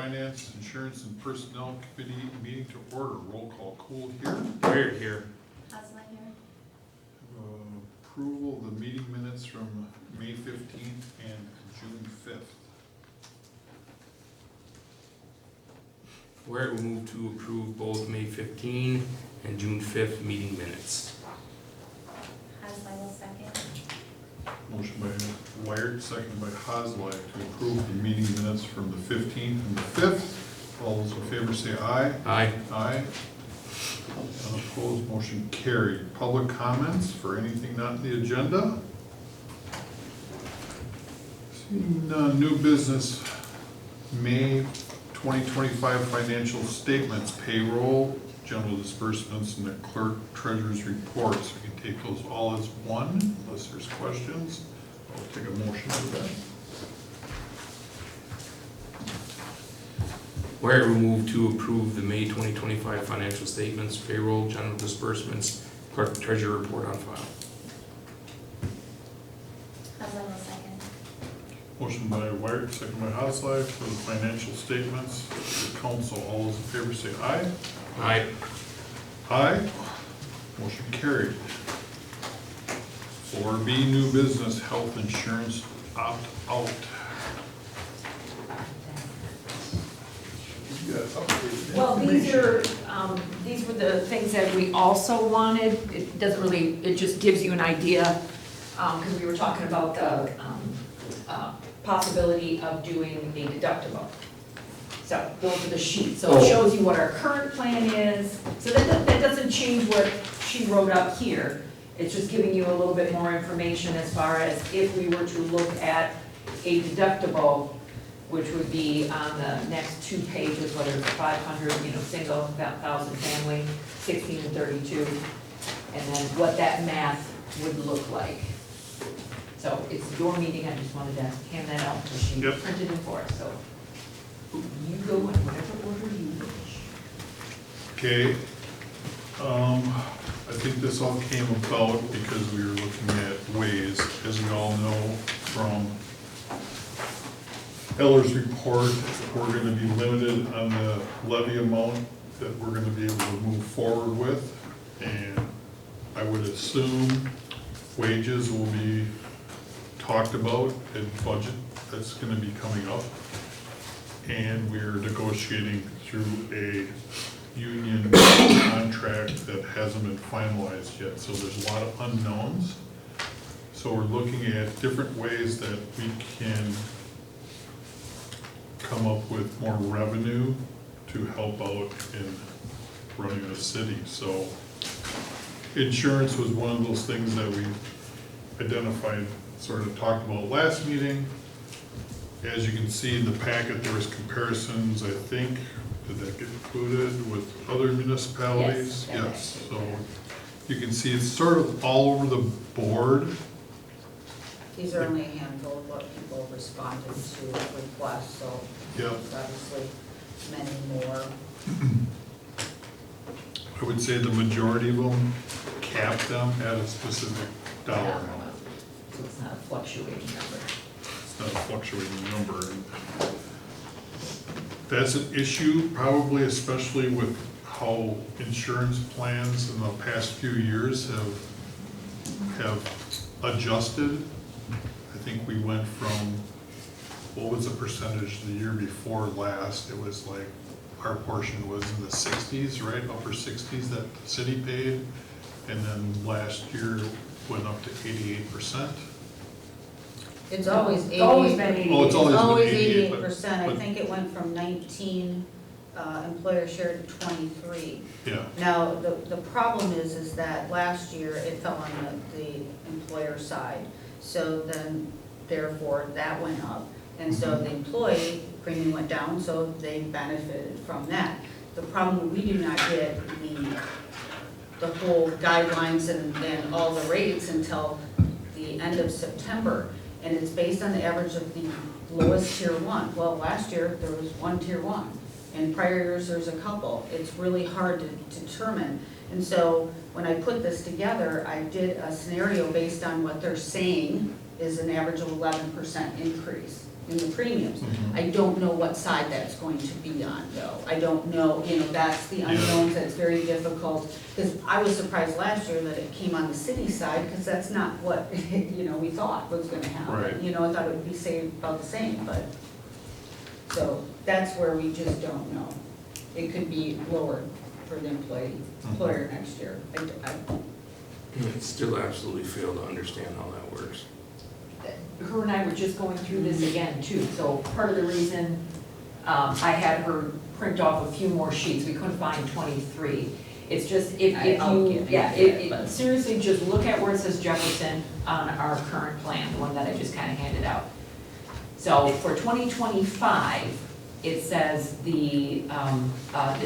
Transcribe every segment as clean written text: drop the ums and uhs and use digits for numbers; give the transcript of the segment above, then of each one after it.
Finance, Insurance, and Personnel Committee meeting to order. Roll call. Cool here. We're here. How's my hair? Approval of the meeting minutes from May 15th and June 5th. Where we move to approve both May 15 and June 5th meeting minutes. How's my will second? Motion by Wired, seconded by Haslak to approve the meeting minutes from the 15th and the 5th. All those in favor say aye. Aye. Aye. Unopposed, motion carried. Public comments for anything not in the agenda? Seeing none, new business, May 2025 financial statements, payroll, general disbursements, and the clerk treasurer's reports. We can take those all as one, unless there's questions. I'll take a motion for that. Where we move to approve the May 2025 financial statements, payroll, general disbursements, clerk treasurer report on file. How's my will second? Motion by Wired, second by Haslak for the financial statements. The council, all those in favor say aye. Aye. Aye. Motion carried. 4B, new business, health insurance opt-out. You got updated Well, information. these were the things that we also wanted. It doesn't really, it just gives you an idea, because we were talking about the possibility of doing a deductible. So those are the sheets, so it shows you what our current plan is. So that doesn't change what she wrote up here. It's just giving you a little bit more information as far as if we were to look at a deductible, which would be on the next two pages, whether it's 500, single, 1,000 family, 16 and 32, and then what that math would look like. So it's your meeting, I just wanted to hand that out because she Yep. printed it for us, so you go in whatever order you wish. Okay. I think this all came about because we were looking at ways, as we all know from Eller's report, we're gonna be limited on the levy amount that we're gonna be able to move forward with. And I would assume wages will be talked about in budget that's gonna be coming up. And we're negotiating through a union contract that hasn't been finalized yet, so there's a lot of unknowns. So we're looking at different ways that we can come up with more revenue to help out in running the city. So insurance was one of those things that we identified, sort of talked about last meeting. As you can see in the packet, there was comparisons, I think, did that get included with other municipalities? Yes. So you can see it's sort of all over the board. These are only a handful of what people responded to requests, so Yep. there's obviously many more. I would say the majority of them cap them at a specific dollar Yeah. amount. So it's not a fluctuating number. It's not a fluctuating number. And that's an issue, probably especially with how insurance plans in the past few years have adjusted. I think we went from, what was the percentage the year before last? It was like, our portion was in the 60s, right? Upper 60s that the city paid. And then last year went up to 88%. It's always It's always 88. been 88. Oh, it's always been 88, 88%. I but- think it went from 19 employer share to 23. Yeah, Now, the problem is that last year it fell on the employer side. So then, therefore, that went up. And so the employee premium went down, so they benefited from that. The problem, we do not get the whole guidelines and all the rates until the end of September. And it's based on the average of the lowest tier one. Well, last year, there was one tier one. In prior years, there's a couple. It's really hard to determine. And so when I put this together, I did a scenario based on what they're saying is an average of 11% increase. in the premiums. Mhm. I don't know what side that's going to be on though. I don't know, that's the unknowns, that's very difficult. Because I was surprised last year that it came on the city side, because that's not what, we thought was gonna happen. Right. I thought it would be about the same, but, so that's where we just don't know. It could be lower for the employer next year. I still absolutely fail to understand how that works. Her and I were just going through this again too, so part of the reason I had her print off a few more sheets, we couldn't find 23. It's just, if I'll you, get yeah, it, but- seriously, just look at where it says Jefferson on our current plan, the one that I just kind of handed out. So for 2025, it says the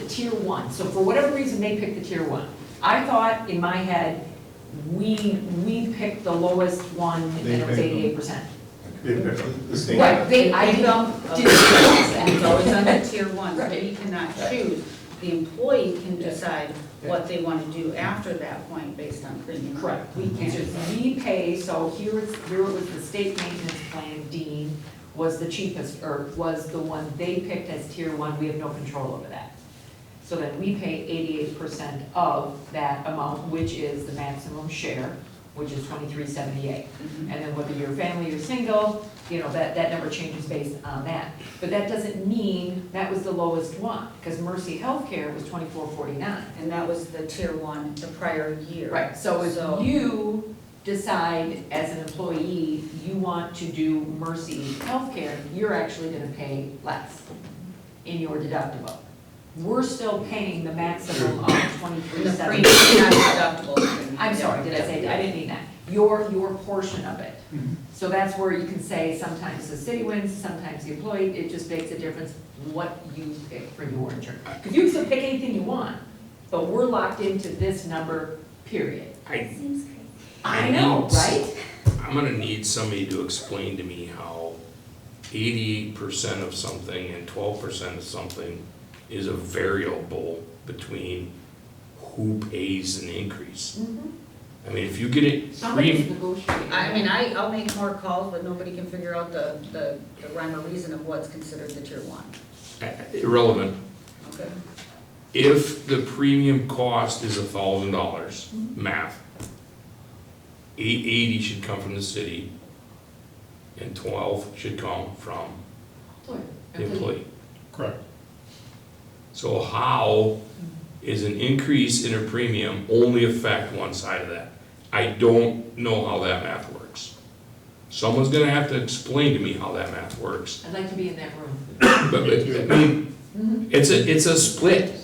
tier one, so for whatever reason, they picked the tier one. I thought in my head, we picked the lowest one, and it was 88%. The state. Right, I didn't that. It's always under tier one, so Right. we cannot choose. The employee can decide what they want to do after that point based on premium. Correct, we pay, so here it was the state maintenance plan, Dean was the cheapest, or was the one they picked as tier one, we have no control over that. So then we pay 88% of that amount, which is the maximum share, which is $23.78. Mhm. And then whether you're family or single, that number changes based on that. But that doesn't mean that was the lowest one, because Mercy Healthcare was $24.49. And that was the tier one the prior year. Right, so if So- you decide as an employee, you want to do Mercy Healthcare, you're actually gonna pay less in your deductible. We're still paying the maximum of And the $23.78. premium, not deductible. I'm sorry, did I say, I didn't mean that. Your portion of it. So that's where you can say sometimes the city wins, sometimes the employee, it just makes a difference what you pick for your insurance. Because you can still pick anything you want, but we're locked into this number, period. Seems crazy. I know, right? I'm gonna need somebody to explain to me how 88% of something and 12% of something is a variable between who pays an increase. I mean, if you get it, Somebody's negotiating. I'll make more calls, but nobody can figure out the rhyme or reason of what's considered the tier one. irrelevant, Okay. if the premium cost is $1,000, math, 880 should come from the city, and 12 should come from the employee. Correct. So how is an increase in a premium only affect one side of that? I don't know how that math works. Someone's gonna have to explain to me how that math works. I'd like to be in that room. But, I mean, it's a split.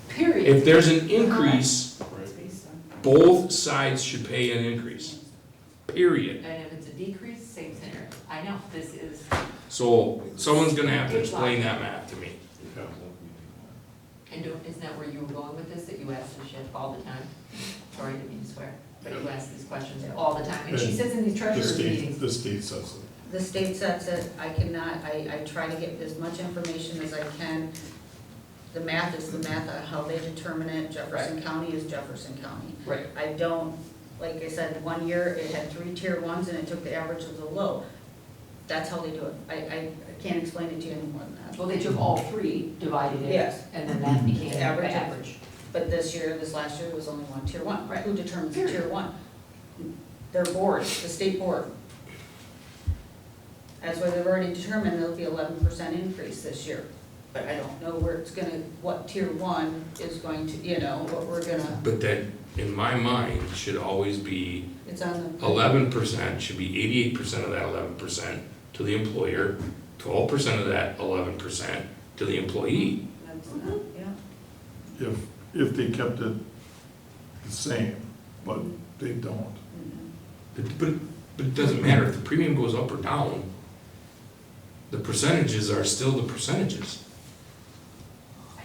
Period. If there's an increase, Right. both sides should pay an increase, period. And if it's a decrease, same scenario. I know, this is, So someone's gonna have to explain that math to me. and isn't that where you were going with this, that you ask this shit all the time? Sorry, I didn't mean to swear, but you ask these questions all the time, and she sits in these treasurer's meetings. The state says it. The state sets it, I cannot, I try to get as much information as I can. The math is the math, how they determine it, Jefferson County is Jefferson County. Right. I don't, like I said, one year it had 3 tier ones and it took the average of the low. That's how they do it. I can't explain it to you any more than that. Well, they took all three, divided it. Yes. And then that became the Average. average. But this last year, there was only one tier one. Right. Who determines the Period. tier one? Their board, the state board. That's why they've already determined there'll be 11% increase this year. But I don't know where it's gonna, what tier one is going to, what we're gonna, But that, in my mind, should always be it's on the. 11% should be 88% of that 11% to the employer, 12% of that 11% to the employee. That's not, yeah. If they kept it the same, but they don't. But it doesn't matter, if the premium goes up or down, the percentages are still the percentages.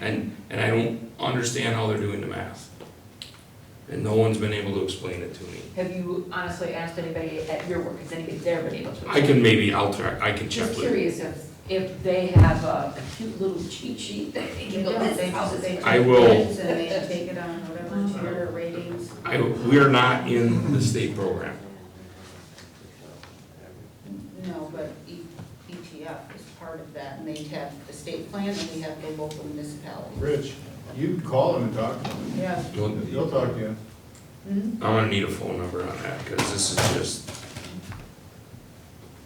And I don't understand how they're doing the math. And no one's been able to explain it to me. Have you honestly asked anybody at your work, has anybody there been able to? I can maybe, I can check Just with. curious if they have a cute little cheat sheet that they They can go, don't, this is how this they is. take I will- bids and they take it on whatever tier ratings. We are not in the state program. No, but ETF, they have the state plan and we have the local municipality. Rich, you call them and talk to them. Yeah. They'll talk to you. Mhm. I'm gonna need a phone number on that, because this is just,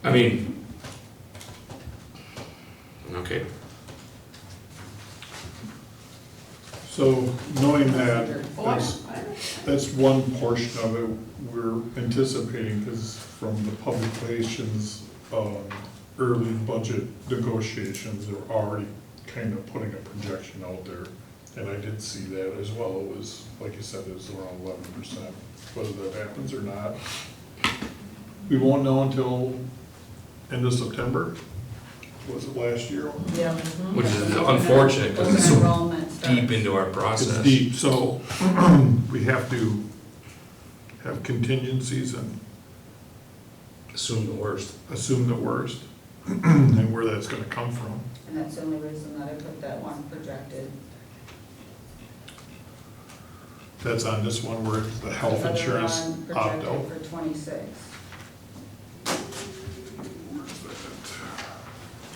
I mean, okay, So knowing that, that's one portion of it we're anticipating, because from the public relations, early budget negotiations, they're already kind of putting a projection out there. And I did see that as well. It was, like you said, it was around 11%. Whether that happens or not, we won't know until end of September. Was it last year? Yeah. which is unfortunate, because it's so Enrollment starts. deep into our process. It's deep, so we have to have contingencies and Assume the worst. assume the worst and where that's gonna come from. And that's the only reason that I put that one projected. That's on this one where it's the health The other insurance one opt-out. projected for 26. Where's that?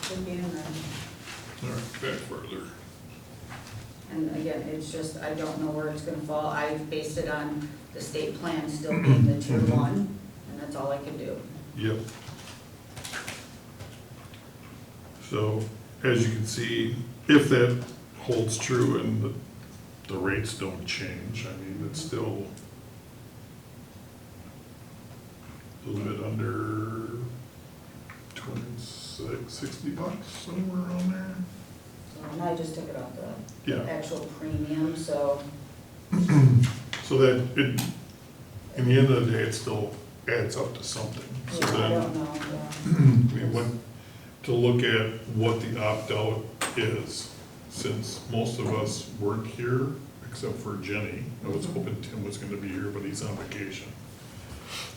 Should be in there. All right, back further. And again, it's just, I don't know where it's gonna fall. I based it on the state plan still being the tier 1, and that's all I could do. Yep. So, as you can see, if that holds true and the rates don't change, I mean, it's still a little bit under 60 bucks, somewhere around there. So, and I just took it off the Yeah, actual premium, so, so that it, in the end of the day, it still adds up to something. So yeah, I then, don't know, yeah. I mean, what, to look at what the opt-out is, since most of us weren't here, except for Jenny. I was hoping Tim was gonna be here, but he's on vacation.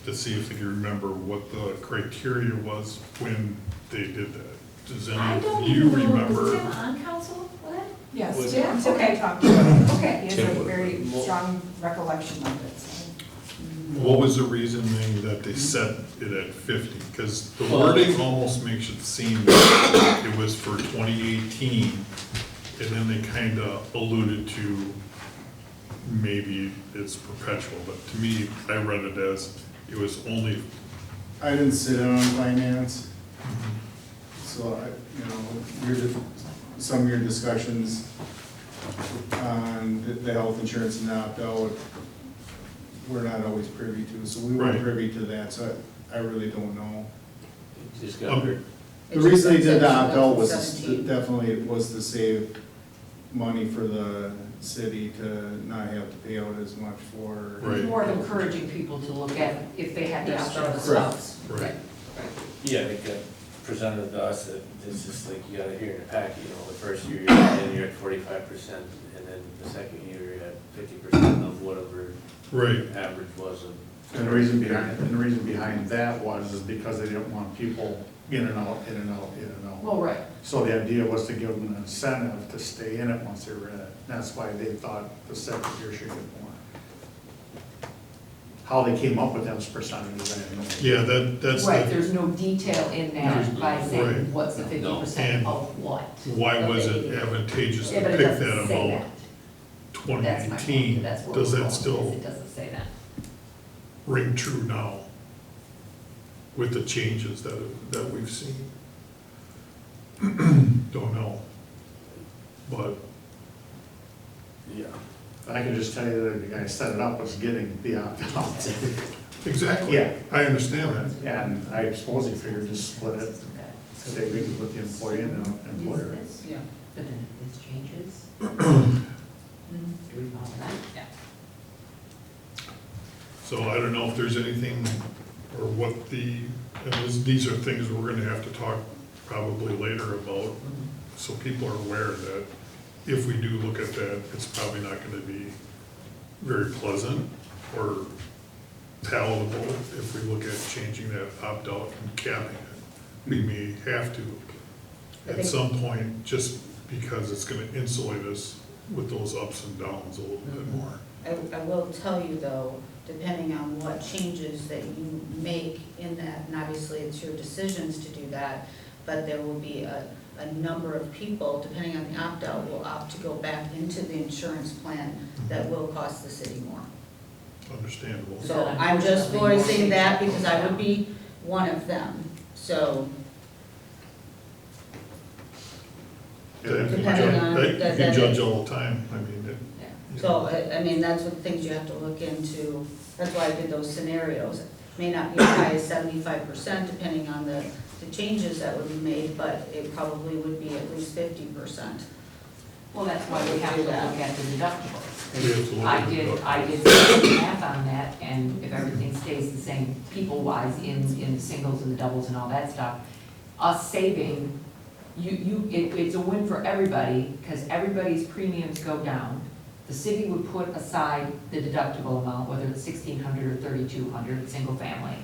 To see if they can remember what the criteria was when they did that. Does I any don't of you even know, was remember? Tim on council for that? Yes, Was Tim, it? okay, talked about it. Okay, he has Tim a would- very strong recollection of it, so. What was the reasoning that they set it at 50? Because the wording almost makes it seem like it was for 2018, and then they kind of alluded to maybe it's perpetual, but to me, I read it as it was only, I didn't sit in on finance, so I, some of your discussions on the health insurance and opt-out, we're not always privy to, so we weren't Right. privy to that, so I really don't know. Just got her. The reason they did the It's opt-out was 17. definitely was to save money for the city to not have to pay out as much for. Right. More of encouraging people to look at if they had the Their option of a Correct. spouse. right, Yeah, it got presented to us that it's just like you gotta hear in the packet, the first year you're at 45%, and then the second year you're at 50% of whatever right. average was of. And the reason behind that was is because they didn't want people in and out, in and out, in and out. Well, right. So the idea was to give them an incentive to stay in it once they were in it. That's why they thought the second year should get more. How they came up with those percentages, I have no idea. Yeah, that's Right, the, there's no detail in that by Right. saying what's the And 50% of what. why was it advantageous Yeah, to but it pick doesn't that say amount? that. That's my point, 2018, that's where does we're that going, still is it doesn't say that. ring true now with the changes that we've seen? Don't know. But, Yeah. I can just tell you that the guy set it up was getting the opt-out. exactly. Yeah. I understand that. And I suppose he figured to split it, say we could put the employee in the employer. Yeah. But then if this changes, do we follow that? Yeah. So I don't know if there's anything, or what and these are things we're gonna have to talk probably later about, so people are aware that if we do look at that, it's probably not gonna be very pleasant or palatable if we look at changing that opt-out and capping it. We may have to at some point, just because it's gonna insulate us with those ups and downs a little bit more. I will tell you though, depending on what changes that you make in that, and obviously it's your decisions to do that, but there will be a a number of people, depending on the opt-out, will opt to go back into the insurance plan that will cost the city more. Understandable. So I'm just voicing that because I would be one of them, so. That you Depending judge- on that you that- can that- judge all the time, I mean, it. Yeah. So, I mean, that's what things you have to look into, that's why I did those scenarios. May not be as high as 75% depending on the changes that would be made, but it probably would be at least 50%. Well, that's why we have to look at the deductibles. We have to look I at the did deductibles. some math on that, and if everything stays the same people-wise in the singles and the doubles and all that stuff, us saving, it's a win for everybody, because everybody's premiums go down. The city would put aside the deductible amount, whether it's $1,600 or $3,200, single family,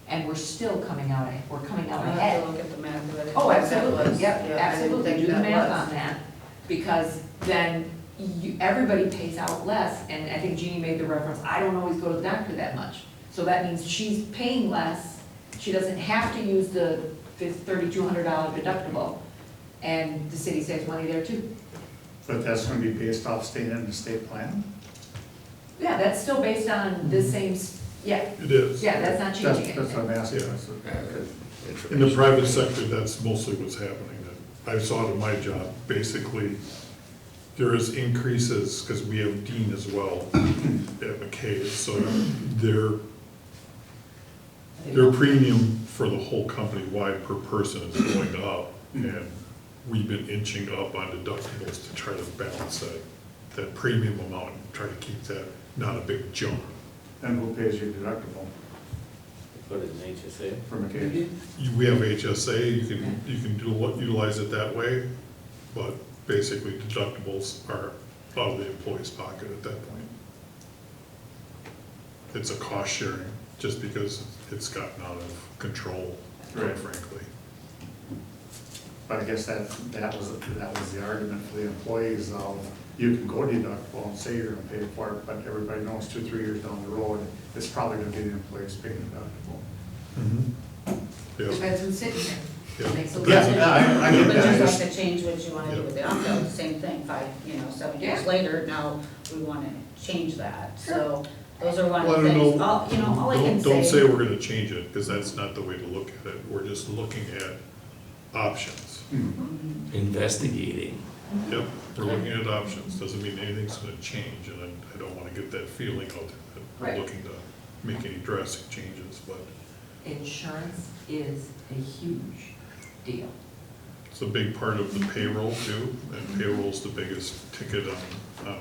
and we're still coming out, we're coming out I have ahead. to look at the math of it. Oh, That absolutely, was- yep, yeah, I didn't absolutely, think do the that math was. on that, because then everybody pays out less, and I think Jeannie made the reference, I don't always go to the doctor that much. So that means she's paying less, she doesn't have to use the $3,200 deductible, and the city saves money there too. But that's gonna be based off staying in the state plan? Yeah, that's still based on the same, yeah, It is. yeah, that's not changing That's what anything. I'm asking. Yeah. That's In the private sector, that's mostly what's happening. I saw it in my job, basically, there is increases, because we have Dean as well at McKay's, so their premium for the whole company wide per person is going up, and we've been inching up on deductibles to try to balance that premium amount, and try to keep that not a big jump. And who pays your deductible Put it in HSA. for McKay? We have HSA, you can utilize it that way, but basically deductibles are out of the employee's pocket at that point. It's a cost sharing, just because it's gotten out of control, quite Right. frankly. But I guess that was the argument for the employees of, you can go deductible and say you're gonna pay for it, but everybody knows 2-3 years down the road, it's probably gonna be the employee's paying deductible. Yeah, Depends who's sitting here. yeah. Makes a Depends difference. I get But that. just like to change what you wanna do with the opt-out, same thing, 7 years Yeah. later, now we wanna change that, so those are one Well, I of the don't things. know. All I can Don't say we're gonna change it, because that's not the way to look at it. We're just looking at options. Investigating. Yep, we're looking at options, doesn't mean anything's gonna change, and I don't wanna get that feeling out there that Right. we're looking to make any drastic changes, but Insurance is a huge deal. it's a big part of the payroll too, and payroll's the biggest ticket on a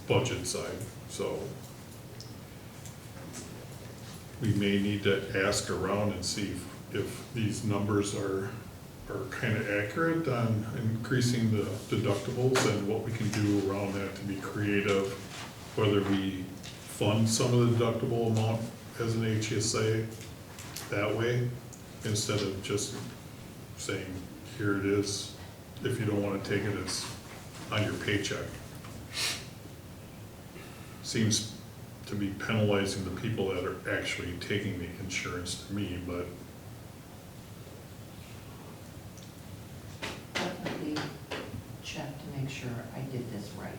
budget side, so we may need to ask around and see if these numbers are kind of accurate on increasing the deductibles and what we can do around that to be creative, whether we fund some of the deductible amount as an HSA that way, instead of just saying, here it is, if you don't want to take it, it's on your paycheck. Seems to be penalizing the people that are actually taking the insurance to me, but Definitely check to make sure I did this right,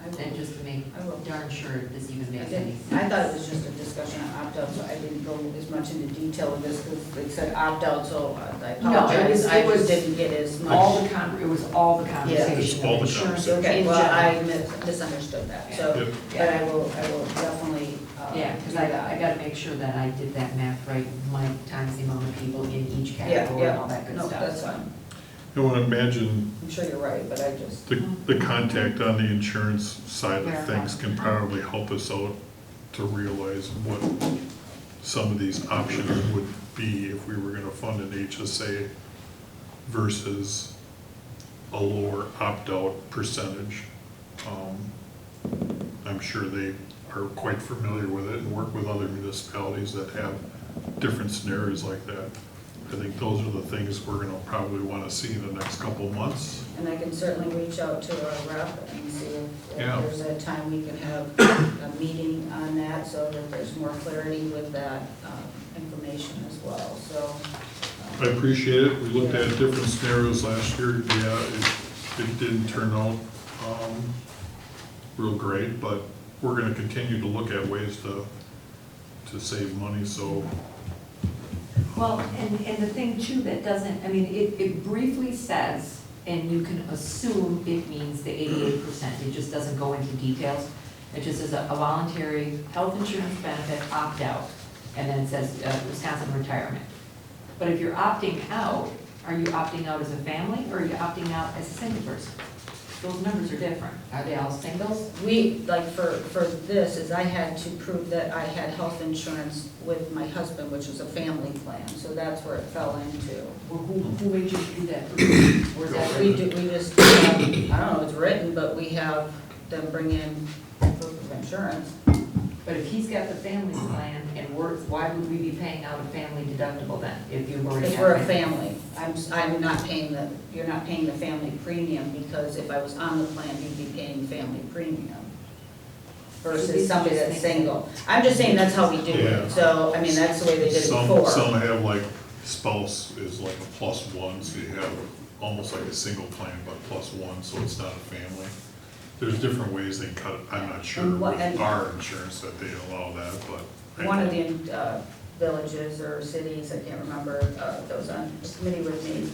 I will. and just to make I will. darn sure this even I makes any didn't- sense. I thought it was just a discussion on opt-out, so I didn't go as much into detail with this, because it said opt-out, so I apologize, I just didn't get as much. It was all the conversation Just all of the insurance conversation. Okay, in well, I general. misunderstood that, so, Yep. but I will definitely, Yeah, because I gotta make sure that I did that math right, my times the amount of people in each Yeah, category and all yeah, that good no, stuff. that's fine, I want to imagine I'm sure you're right, but I just, the contact on the insurance side of things can probably help us out to realize what some of these options would be if we were gonna fund an HSA versus a lower opt-out percentage. I'm sure they are quite familiar with it and work with other municipalities that have different scenarios like that. I think those are the things we're gonna probably wanna see in the next couple of months. and I can certainly reach out to our rep and see if Yeah. there's a time we can have a meeting on that, so that there's more clarity with that information as well, so. I appreciate it. We looked at different scenarios last year. Yeah, it didn't turn out real great, but we're gonna continue to look at ways to save money, so. Well, and the thing too that doesn't, I mean, it briefly says, and you can assume it means the 88%, it just doesn't go into details. It just says a voluntary health insurance benefit opt-out, and then it says Wisconsin retirement. But if you're opting out, are you opting out as a family, or are you opting out as a single person? Those numbers are different. Are they all singles? We, like for this, is I had to prove that I had health insurance with my husband, which was a family plan, so that's where it fell into. Or who made you do that? Where's that We written? do, we just, I don't know, it's written, but we have them bring in proof of insurance. But if he's got the family plan and works, why would we be paying out a family deductible then, if you've already If got we're a family, I'm not paying you're not paying the family premium, because if I was on the plan, you'd be paying family premium versus somebody that's single. I'm just saying that's how we do Yeah. it, so, I mean, that's the way they did it Some before. have like spouse is like a +1, so you have almost like a single plan, but +1, so it's not a family. There's different ways they cut it. I'm not sure And what- with and- our insurance that they allow that, but. I One know. of the villages or cities, I can't remember, that was on the committee with me,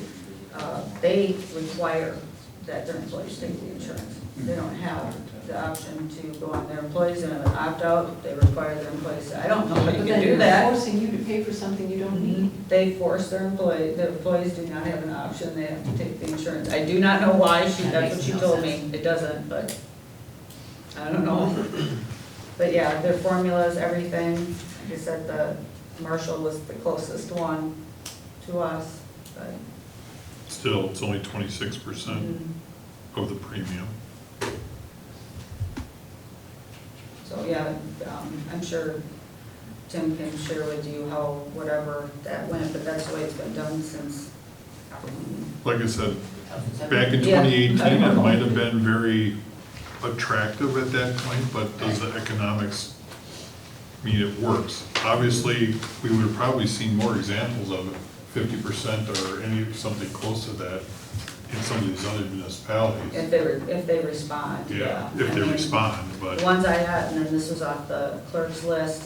they require that their employees take the insurance. They don't have the option to go on their employees and opt-out, they require their employees, I don't know how you But can then do you're that. forcing you to pay for something you don't need. They force their employees do not have an option, they have to take the insurance. I do not know why, that's That what makes she no told sense. me, it doesn't, but I don't know. But yeah, their formulas, everything, like I said, the Marshall was the closest one to us, but. Still, it's only 26% mm, of the premium. So, yeah, I'm sure Tim can share with you how, whatever that went, but that's the way it's been done since. Like I said, back in Yeah, 2018, I it know. might have been very attractive at that point, but does the economics mean it works? Obviously, we would have probably seen more examples of it, 50% or something close to that in some of these other municipalities. If they respond, yeah. If I they mean, respond, The but, ones I had, and then this was off the clerk's list,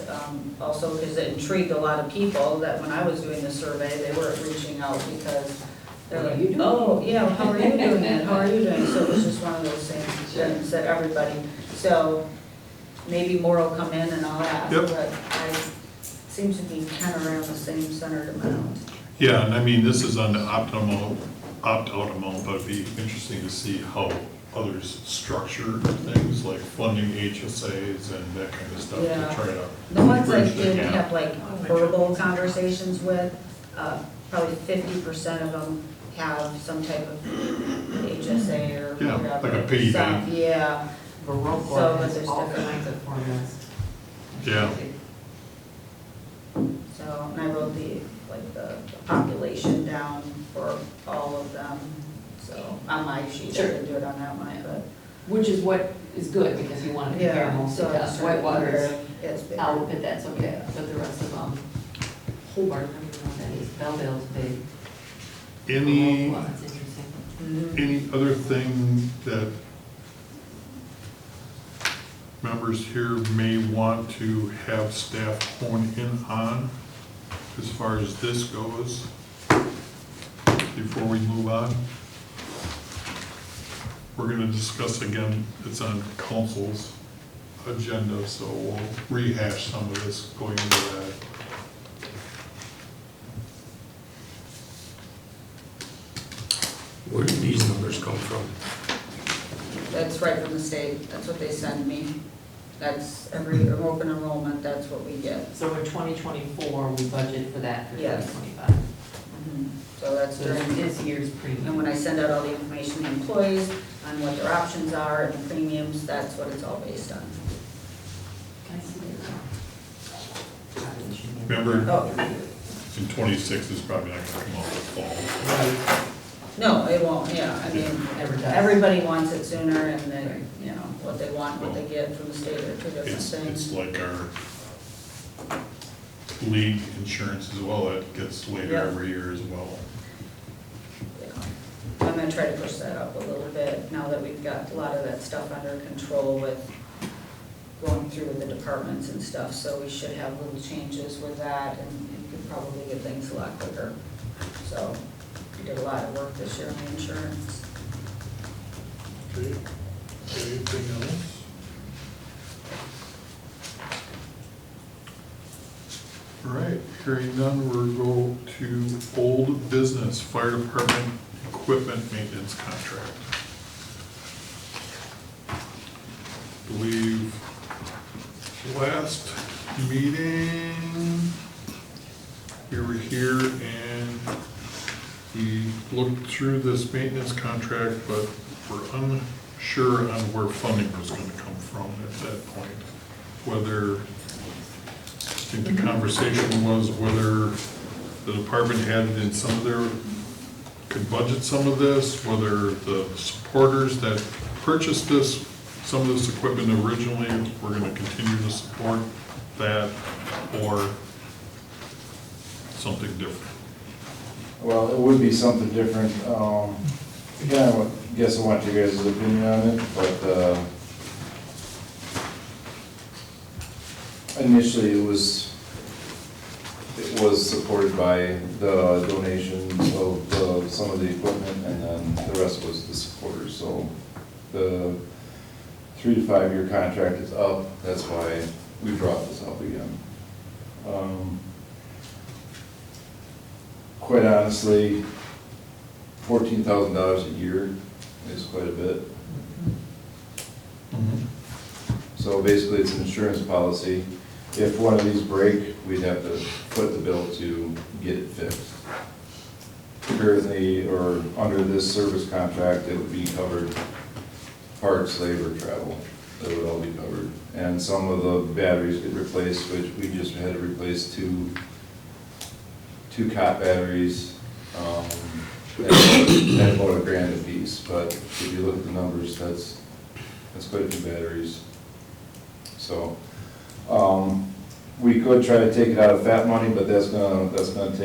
also because it intrigued a lot of people that when I was doing the survey, they weren't reaching out because they're What are like, you doing? oh, yeah, how are you doing it? How are you doing? So it was just one of those things that everybody, so maybe more will come in and I'll ask, Yep. but seems to be kind of around the same centered amount. yeah, and I mean, this is on the opt-out amount, but it'd be interesting to see how others structure things, like funding HSAs and that kind of stuff Yeah. to try to. The ones I bridge the did gap. have like verbal conversations with, probably 50% of them have some type of HSA or Yeah, whatever. like a piggy bank. Some, yeah, Baroque So, has there's all different- kinds of formulas. Yeah. so, and I wrote the population down for all of them, so, on my sheet, I Sure. didn't do it on that one, but. Which is what is good, because you want to compare Yeah, most so of I the was trying to Whitewater compare it's bigger. out, but that's okay, but the rest of them, Hobart, I don't know what that is, Belledale's big. Any, Well, that's interesting. Mhm. any other thing that members here may want to have staff hone in on as far as this goes, before we move on? We're gonna discuss again, it's on council's agenda, so we'll rehash some of this going into that. Where do these numbers come from? That's right from the state, that's what they send me. That's every open enrollment, that's what we get. So in 2024, we budget for that for Yes. 2025. So that's So during this year's And premium. when I send out all the information to employees on what their options are and the premiums, that's what it's all based on. Can I see that? Population. Remember, Oh, in 26 is probably not gonna come out till fall. no, it won't, yeah, I mean, Never does. everybody wants it sooner and then, you know, what they want, what they get from the state are two different It's things. like our league insurance as well, that gets later Yeah. every year as well. Yeah. I'm gonna try to push that up a little bit, now that we've got a lot of that stuff under control with going through with the departments and stuff, so we should have little changes with that, and you could probably get things a lot quicker. So, we did a lot of work this year on the insurance. Okay, anything else? All right, hearing none, we'll go to old business, fire department equipment maintenance contract. I believe last meeting, we were here and we looked through this maintenance contract, but we're unsure on where funding was gonna come from at that point. Whether, I think the conversation was whether the department had it in some of their, could budget some of this, whether the supporters that purchased this, some of this equipment originally, were gonna continue to support that, or something different. Well, it would be something different. Again, I guess I want your guys' opinion on it, but initially it was supported by the donations of some of the equipment, and then the rest was the supporters. So the 3 to 5 year contract is up. That's why we brought this up again. Quite honestly, $14,000 a year is quite a bit. So basically, it's an insurance policy. If one of these break, we'd have to foot the bill to get it fixed. Currently, or under this service contract, it would be covered, parts, labor, travel, that would all be covered. And some of the batteries get replaced, which we just had to replace two cot batteries, at about $1,000 a piece. But if you look at the numbers, that's quite a few batteries. So, we could try to take it out of fat money, but that's gonna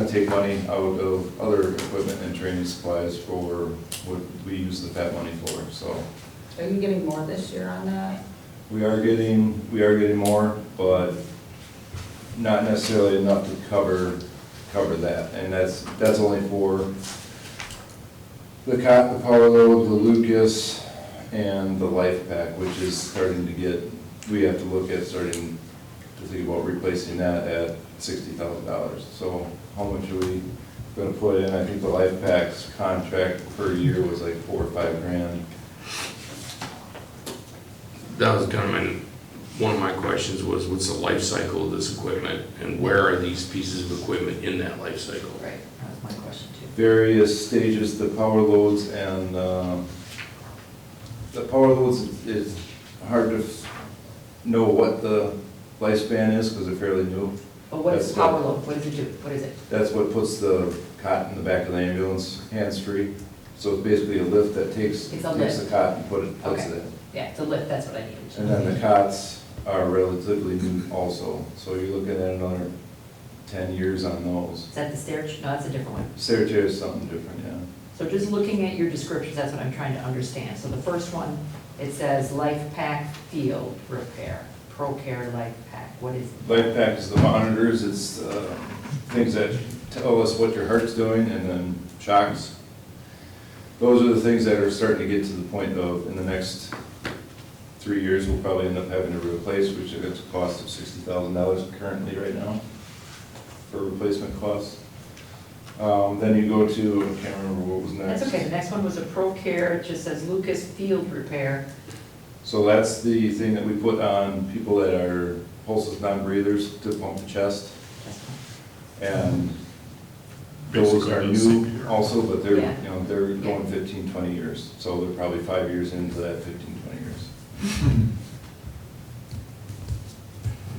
take money out of other equipment and training supplies for what we use the fat money for, so. Are you getting more this year on that? We are getting more, but not necessarily enough to cover that, and that's only for the cot, the power load, the Lucas, and the life pack, which is starting to get, we have to look at starting to think about replacing that at $60,000. So how much are we gonna put in? I think the life pack's contract per year was like $4 or $5 grand. That was kind of one of my questions was, what's the life cycle of this equipment, and where are these pieces of equipment in that life cycle? Right, that was my question too. Various stages, the power loads, and the power loads is hard to know what the lifespan is because they're fairly new. But what is That's power what- load, what does it do, what is it? That's what puts the cot in the back of the ambulance, hands-free. So it's basically a lift that takes It's a the lift. cot and puts Okay. it in. Yeah, it's a lift, that's what I needed. And then the cots are relatively new also, so you're looking at another 10 years on those. Is that the stair, no, that's a different one. Stair chair is something different, yeah. So just looking at your descriptions, that's what I'm trying to understand. So the first one, it says life pack field repair, ProCare life pack, what is it? Life pack is the monitors, it's things that tell us what your heart's doing, and then shocks. Those are the things that are starting to get to the point of, in the next 3 years, we'll probably end up having to replace, which is a cost of $60,000 currently right now for replacement costs. Then you go to, I can't remember what was next. That's okay, the next one was a ProCare, it just says Lucas field repair. So that's the thing that we put on people that are pulseless non-breathers to pump the chest. And those Basically are the new CPR. also, but they're, Yeah. they're going 15, 20 years. So they're probably 5 years into that 15, 20 years.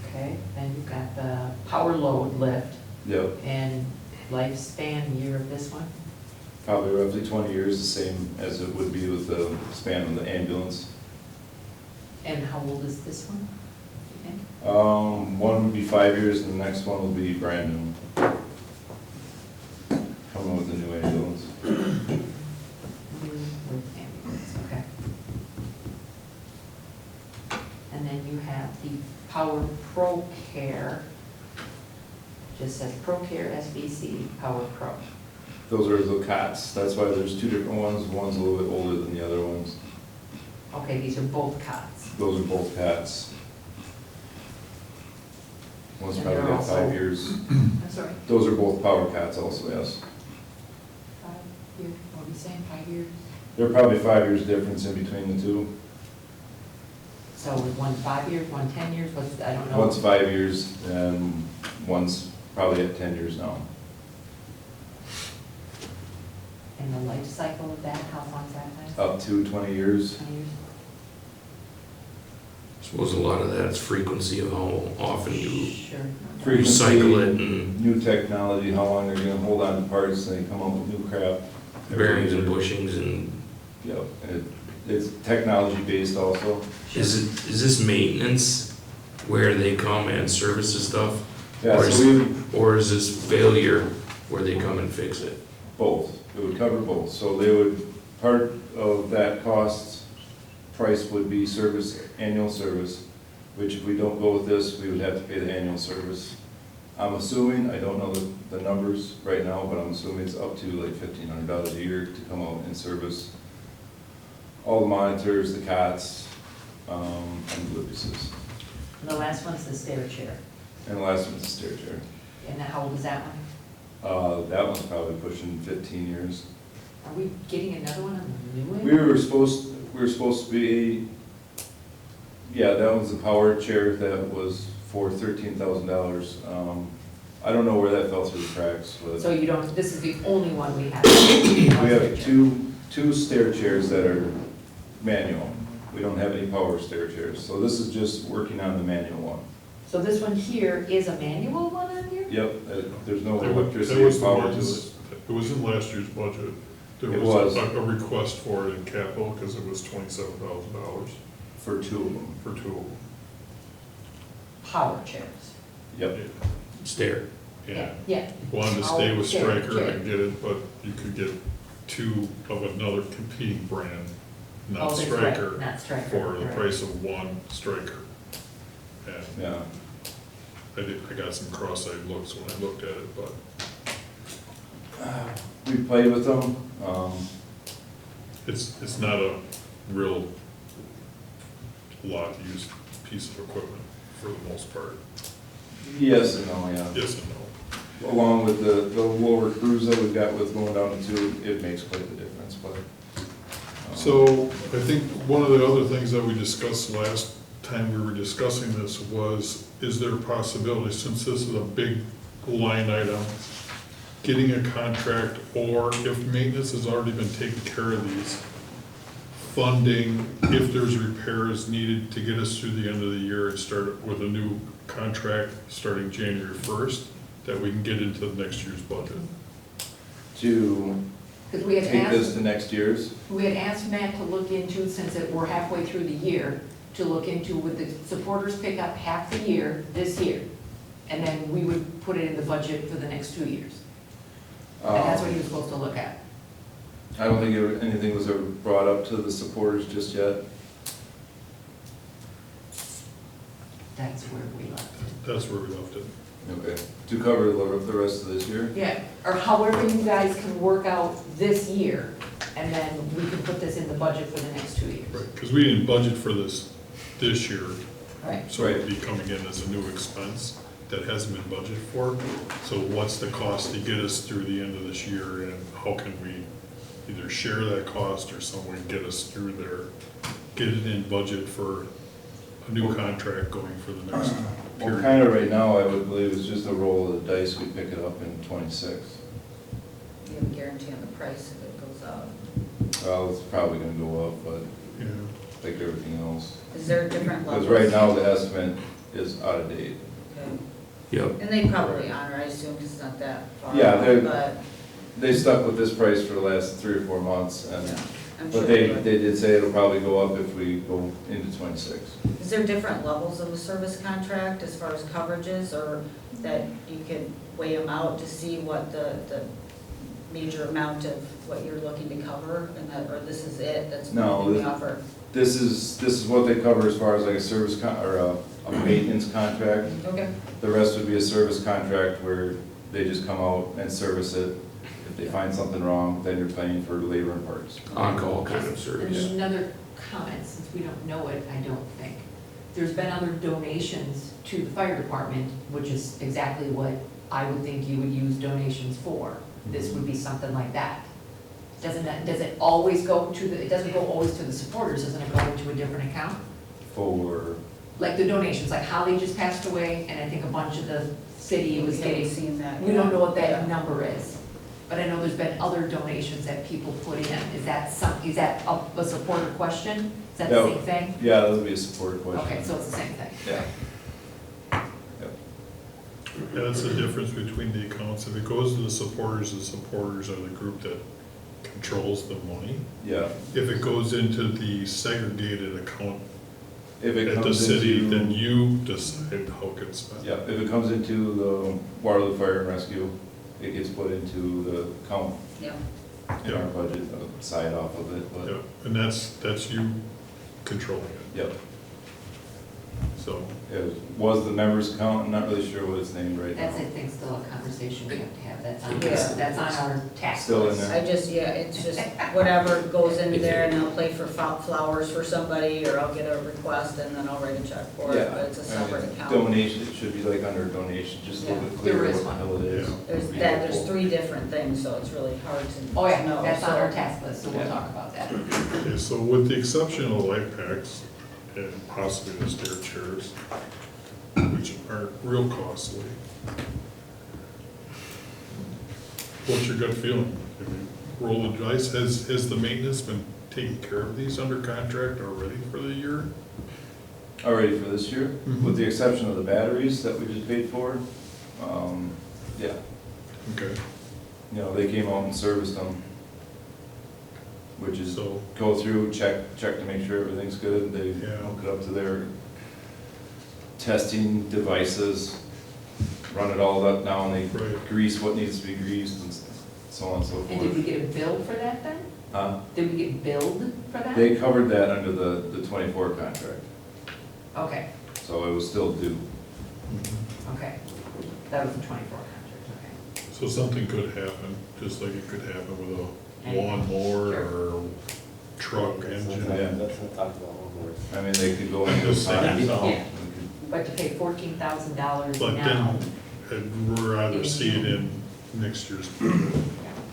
Okay, then you've got the power load lift Yep, and lifespan year of this one. probably roughly 20 years, the same as it would be with the span of the ambulance. And how old is this one? One would be 5 years and the next one will be brand new. Coming with the new ambulance. Okay. And then you have the Power Pro Care, just says Pro Care SBC Power Pro. Those are the cots, that's why there's two different ones, one's a little bit older than the other ones. Okay, these are both cots. Those are both cots. One's And probably they're got also- 5 years. I'm sorry, Those are both power cots also, yes. 5 years, what are we saying, 5 years? They're probably 5 years difference in between the two. So is one 5 years, one 10 years, what's, I don't know. One's 5 years and one's probably at 10 years now. And the life cycle of that, how long's that last? Up to 20 years. 20 years? Suppose a lot of that is frequency of how often you Sure. Frequency, recycle it and new technology, how long they're gonna hold on to parts, and they come up with new crap. bearings and bushings and, Yep, and it's technology based also. is this maintenance where they come and service the stuff? Yeah, Or is- so we, Or is this failure where they come and fix it? both, it would cover both. So they would, part of that cost price would be service, annual service, which if we don't go with this, we would have to pay the annual service. I'm assuming, I don't know the numbers right now, but I'm assuming it's up to like $1,500 a year to come out and service all the monitors, the cots, and the Lucases. And the last one's the stair chair. And the last one's the stair chair. And how old is that one? That one's probably pushing 15 years. Are we getting another one on the new one? We were supposed to be, yeah, that one's a power chair that was for $13,000. I don't know where that fell through the cracks, but So you don't, this is the only one we have? we have two stair chairs that are manual. We don't have any power stair chairs, so this is just working on the manual one. So this one here is a manual one on here? Yep, there's no That electricity was or the power to ones, it was in last year's budget. There It was was. a request for it in capital, because it was $27,000 for two of them. for two of them. Power chairs. Yep. Stair. Yeah, Yeah. wanted to stay with Power chair, Stryker, I chair. get it, but you could get two of another competing brand, not Oh, that's right, Stryker, not Stryker, for the right. price of one Stryker. And Yeah. I got some cross-eyed looks when I looked at it, but We played with them. it's not a real lot used piece of equipment for the most part. Yes and no, yeah. Yes and no. Along with the lower crews that we've got with going down to two, it makes quite the difference, but. So I think one of the other things that we discussed last time we were discussing this was, is there a possibility, since this is a big line item, getting a contract, or if maintenance has already been taking care of these, funding, if there's repairs needed to get us through the end of the year and start with a new contract starting January 1st, that we can get into next year's budget. To Because we had take this asked, to next year's, we had asked Matt to look into, since we're halfway through the year, to look into would the supporters pick up half the year this year? And then we would put it in the budget for the next 2 years. And that's what he was supposed to look at. I don't think anything was ever brought up to the supporters just yet. That's where we left it. That's where we left it. Okay. To cover the rest of this year? Yeah, or however you guys can work out this year, and then we can put this in the budget for the next 2 years. Right, because we didn't budget for this year, Right. so it'd be coming in as a new expense that hasn't been budgeted for. So what's the cost to get us through the end of this year, and how can we either share that cost or some way get us through there, get it in budget for a new contract going for the next Well, period? kind of right now, I would believe it's just a roll of the dice, we pick it up in '26. You have a guarantee on the price if it goes up. Well, it's probably gonna go up, but Yeah. like everything else. Is there different Because levels? right now, the estimate is out of date. Okay. Yep. And they probably honor, I assume, because it's not that far. Yeah, they're- But they stuck with this price for the last 3 or 4 months, and, I'm sure but they would. did say it'll probably go up if we go into 26. Is there different levels of a service contract as far as coverages, or that you can weigh them out to see what the major amount of what you're looking to cover, and that, or this is it, that's No, what we this- offer? This is what they cover as far as like a service or a maintenance contract. Okay. The rest would be a service contract where they just come out and service it. If they find something wrong, then you're paying for labor and parts. On-call kind of And service. there's another comment, since we don't know it, I don't think. There's been other donations to the fire department, which is exactly what I would think you would use donations for. This would be something like that. Does it always go to the, it doesn't go always to the supporters, doesn't it go into a different account? For, Like the donations, like Holly just passed away, and I think a bunch of the city was We haven't getting, seen that. we don't know what that Yeah. number is. But I know there's been other donations that people put in. Is that a supporter question? Is that the No. same thing? yeah, that would be a support question. Okay, so it's the same thing. Yeah. Yeah, that's the difference between the accounts. If it goes to the supporters are the group that controls the money. Yeah. If it goes into the segregated account If it at the comes city, into- then you decide how it gets spent. Yeah, if it comes into the Waterloo Fire and Rescue, it gets put into the account Yeah. in our budget, side off of it, Yeah, but, and that's you controlling it, yep. so. It was the members account, I'm not really sure what it's named right now. That's, I think, still a conversation we have to have. That's on, Yeah. that's on our tax Still in list. there. I just, yeah, it's just whatever goes into there, and I'll play for flowers for somebody, or I'll get a request, and then I'll write a check for it, Yeah, but it's a I separate mean, account. Donation, it should be like under donation, just a little bit There clearer is what the one. hell it is. Yeah. There's 3 different things, so it's really hard to Oh, yeah, know. that's on so- our tax list, so we'll Yeah. talk about that. Okay, so with the exception of life packs and possibly the stair chairs, which aren't real costly, what's your gut feeling? I mean, roll the dice, has the maintenance been taking care of these under contract already for the year? Already for this year, Mhm. with the exception of the batteries that we just paid for, yeah, Okay, you know, they came out and serviced them. Which is so, go through, check to make sure everything's good, they Yeah. hook it up to their testing devices, run it all up down, they right, grease what needs to be greased and so on and so And did we forth. get a bill for that then? Did we get billed for that? They covered that under the 24 contract, Okay, so it was still due. okay. That was the 24 contract, so something could happen, just like it could happen with a Anything. lawnmower Sure. or truck engine. Yeah. Let's not talk about homeowners. I mean, they could go into Just saying, time. so- okay. But to pay $14,000 But now. then, I'd rather see it in next year's budget.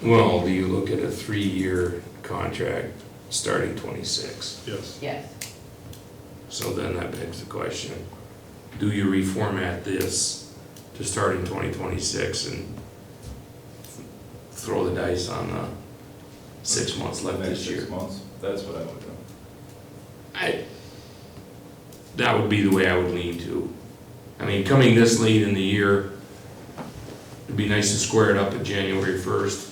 Well, do you look at a 3-year contract starting 26? Yes, Yes, So then that begs the question, do you reformat this to start in 2026 and throw the dice on the 6 months left Next this year? 6 months, that's what I would do. That would be the way I would lean to. I mean, coming this late in the year, it'd be nice to square it up at January 1st,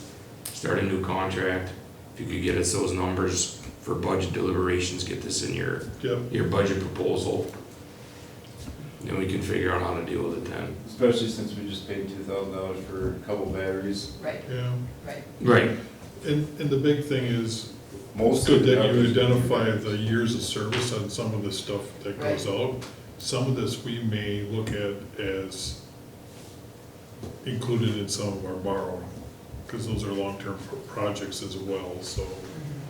start a new contract. If you could get us those numbers for budget deliberations, get this in yep, your budget proposal. Then we can figure out how to deal with it then. Especially since we just paid $2,000 for a couple batteries. right, yeah. right. Right. And the big thing is, Most it's good of the that you coverage- identify the years of service on some of the stuff that goes out. Some of this we may look at as included in some of our borrowing, because those are long-term projects as well, so.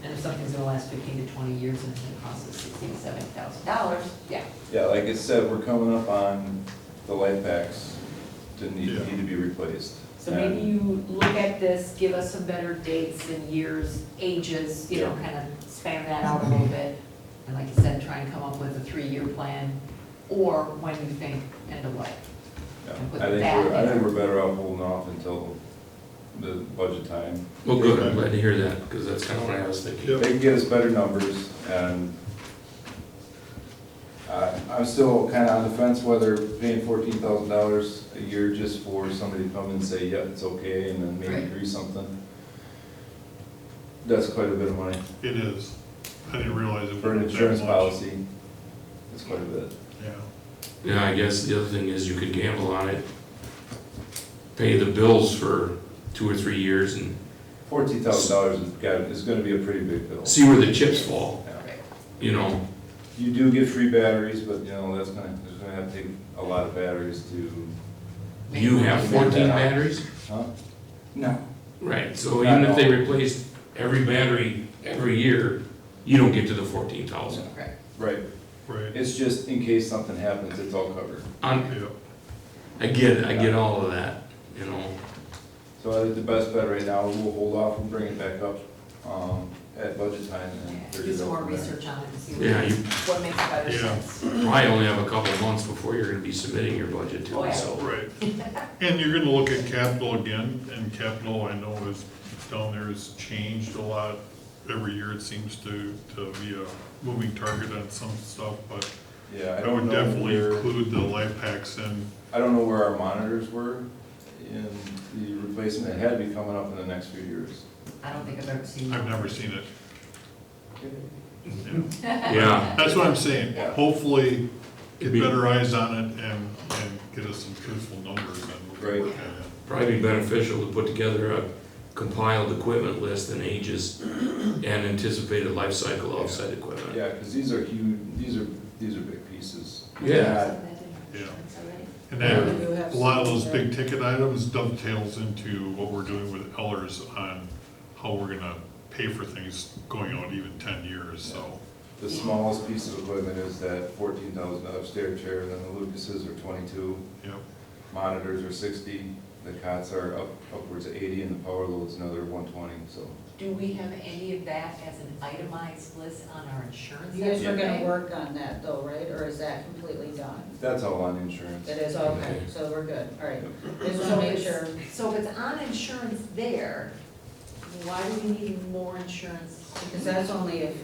And if something's gonna last 15 to 20 years and it's gonna cost us $60,000 to $70,000, yeah. Yeah, like I said, we're coming up on the light packs that need Yeah. to be replaced. So maybe you look at this, give us some better dates and years, ages, you know, Yeah. kind of span that out a little bit. And like you said, try and come up with a 3-year plan, or when you think end of life. Yeah, And put I think that I think in. we're better off holding off until the budget time. Well, good, I'm glad to hear that, because that's kind of what I was thinking. Yep. They can get us better numbers, and I'm still kind of on the fence whether paying $14,000 a year just for somebody to come and say, yeah, it's okay, and then maybe Right. agree something. That's quite a bit of money. It is. I didn't realize it For an was that insurance much. policy, it's quite a bit. Yeah. Yeah, I guess the other thing is you could gamble on it, pay the bills for 2 or 3 years and $14,000 is gonna be a pretty big bill. see where the chips fall, Yeah. you know? You do get free batteries, but you know, there's gonna have to take a lot of batteries to. You have 14 batteries? Huh? No. Right, so even if they replace every battery every year, you don't get to the 14,000. Right. Right. It's just in case something happens, it's all covered. Yeah. I get all of that, you know? So I think the best bet right now, we'll hold off and bring it back up, at budget time and Yeah, figure do it some more out from there. research on it and see Yeah, you what makes better Yeah. sense. probably only have a couple of months before you're gonna be submitting your budget Oh, too, yeah. so. Right. And you're gonna look at capital again, and capital, I know is down there has changed a lot. Every year it seems to be a moving target on some stuff, but Yeah, I would definitely include the life packs in. I don't know where our monitors were in the replacement. It had to be coming up in the next few years. I don't think I've ever seen. I've never seen it. Yeah. Yeah, That's what I'm saying. Yeah. Hopefully, get It'd be- better eyes on it and get us some truthful numbers and we can Right. work at it. probably be beneficial to put together a compiled equipment list and ages and anticipated life cycle of said equipment. Yeah, because these are huge, these are big pieces. Yeah. And We then do have a lot of some those that- big ticket items dovetails into what we're doing with Ellers on how we're gonna pay for things going out even 10 years, so. The smallest piece of equipment is that $14,000 stair chair, and then the Lucases are 22, Yep. monitors are 60, the cots are upwards of 80, and the power load's another 120, so. Do we have any of that as an itemized list on our insurance? You guys that are we gonna pay? work on that though, right, or is that completely done? That's all on insurance. It is, okay, so we're good, all right. Just So wanna make it's- sure. So if it's on insurance there, why do we need more insurance? Because that's only if.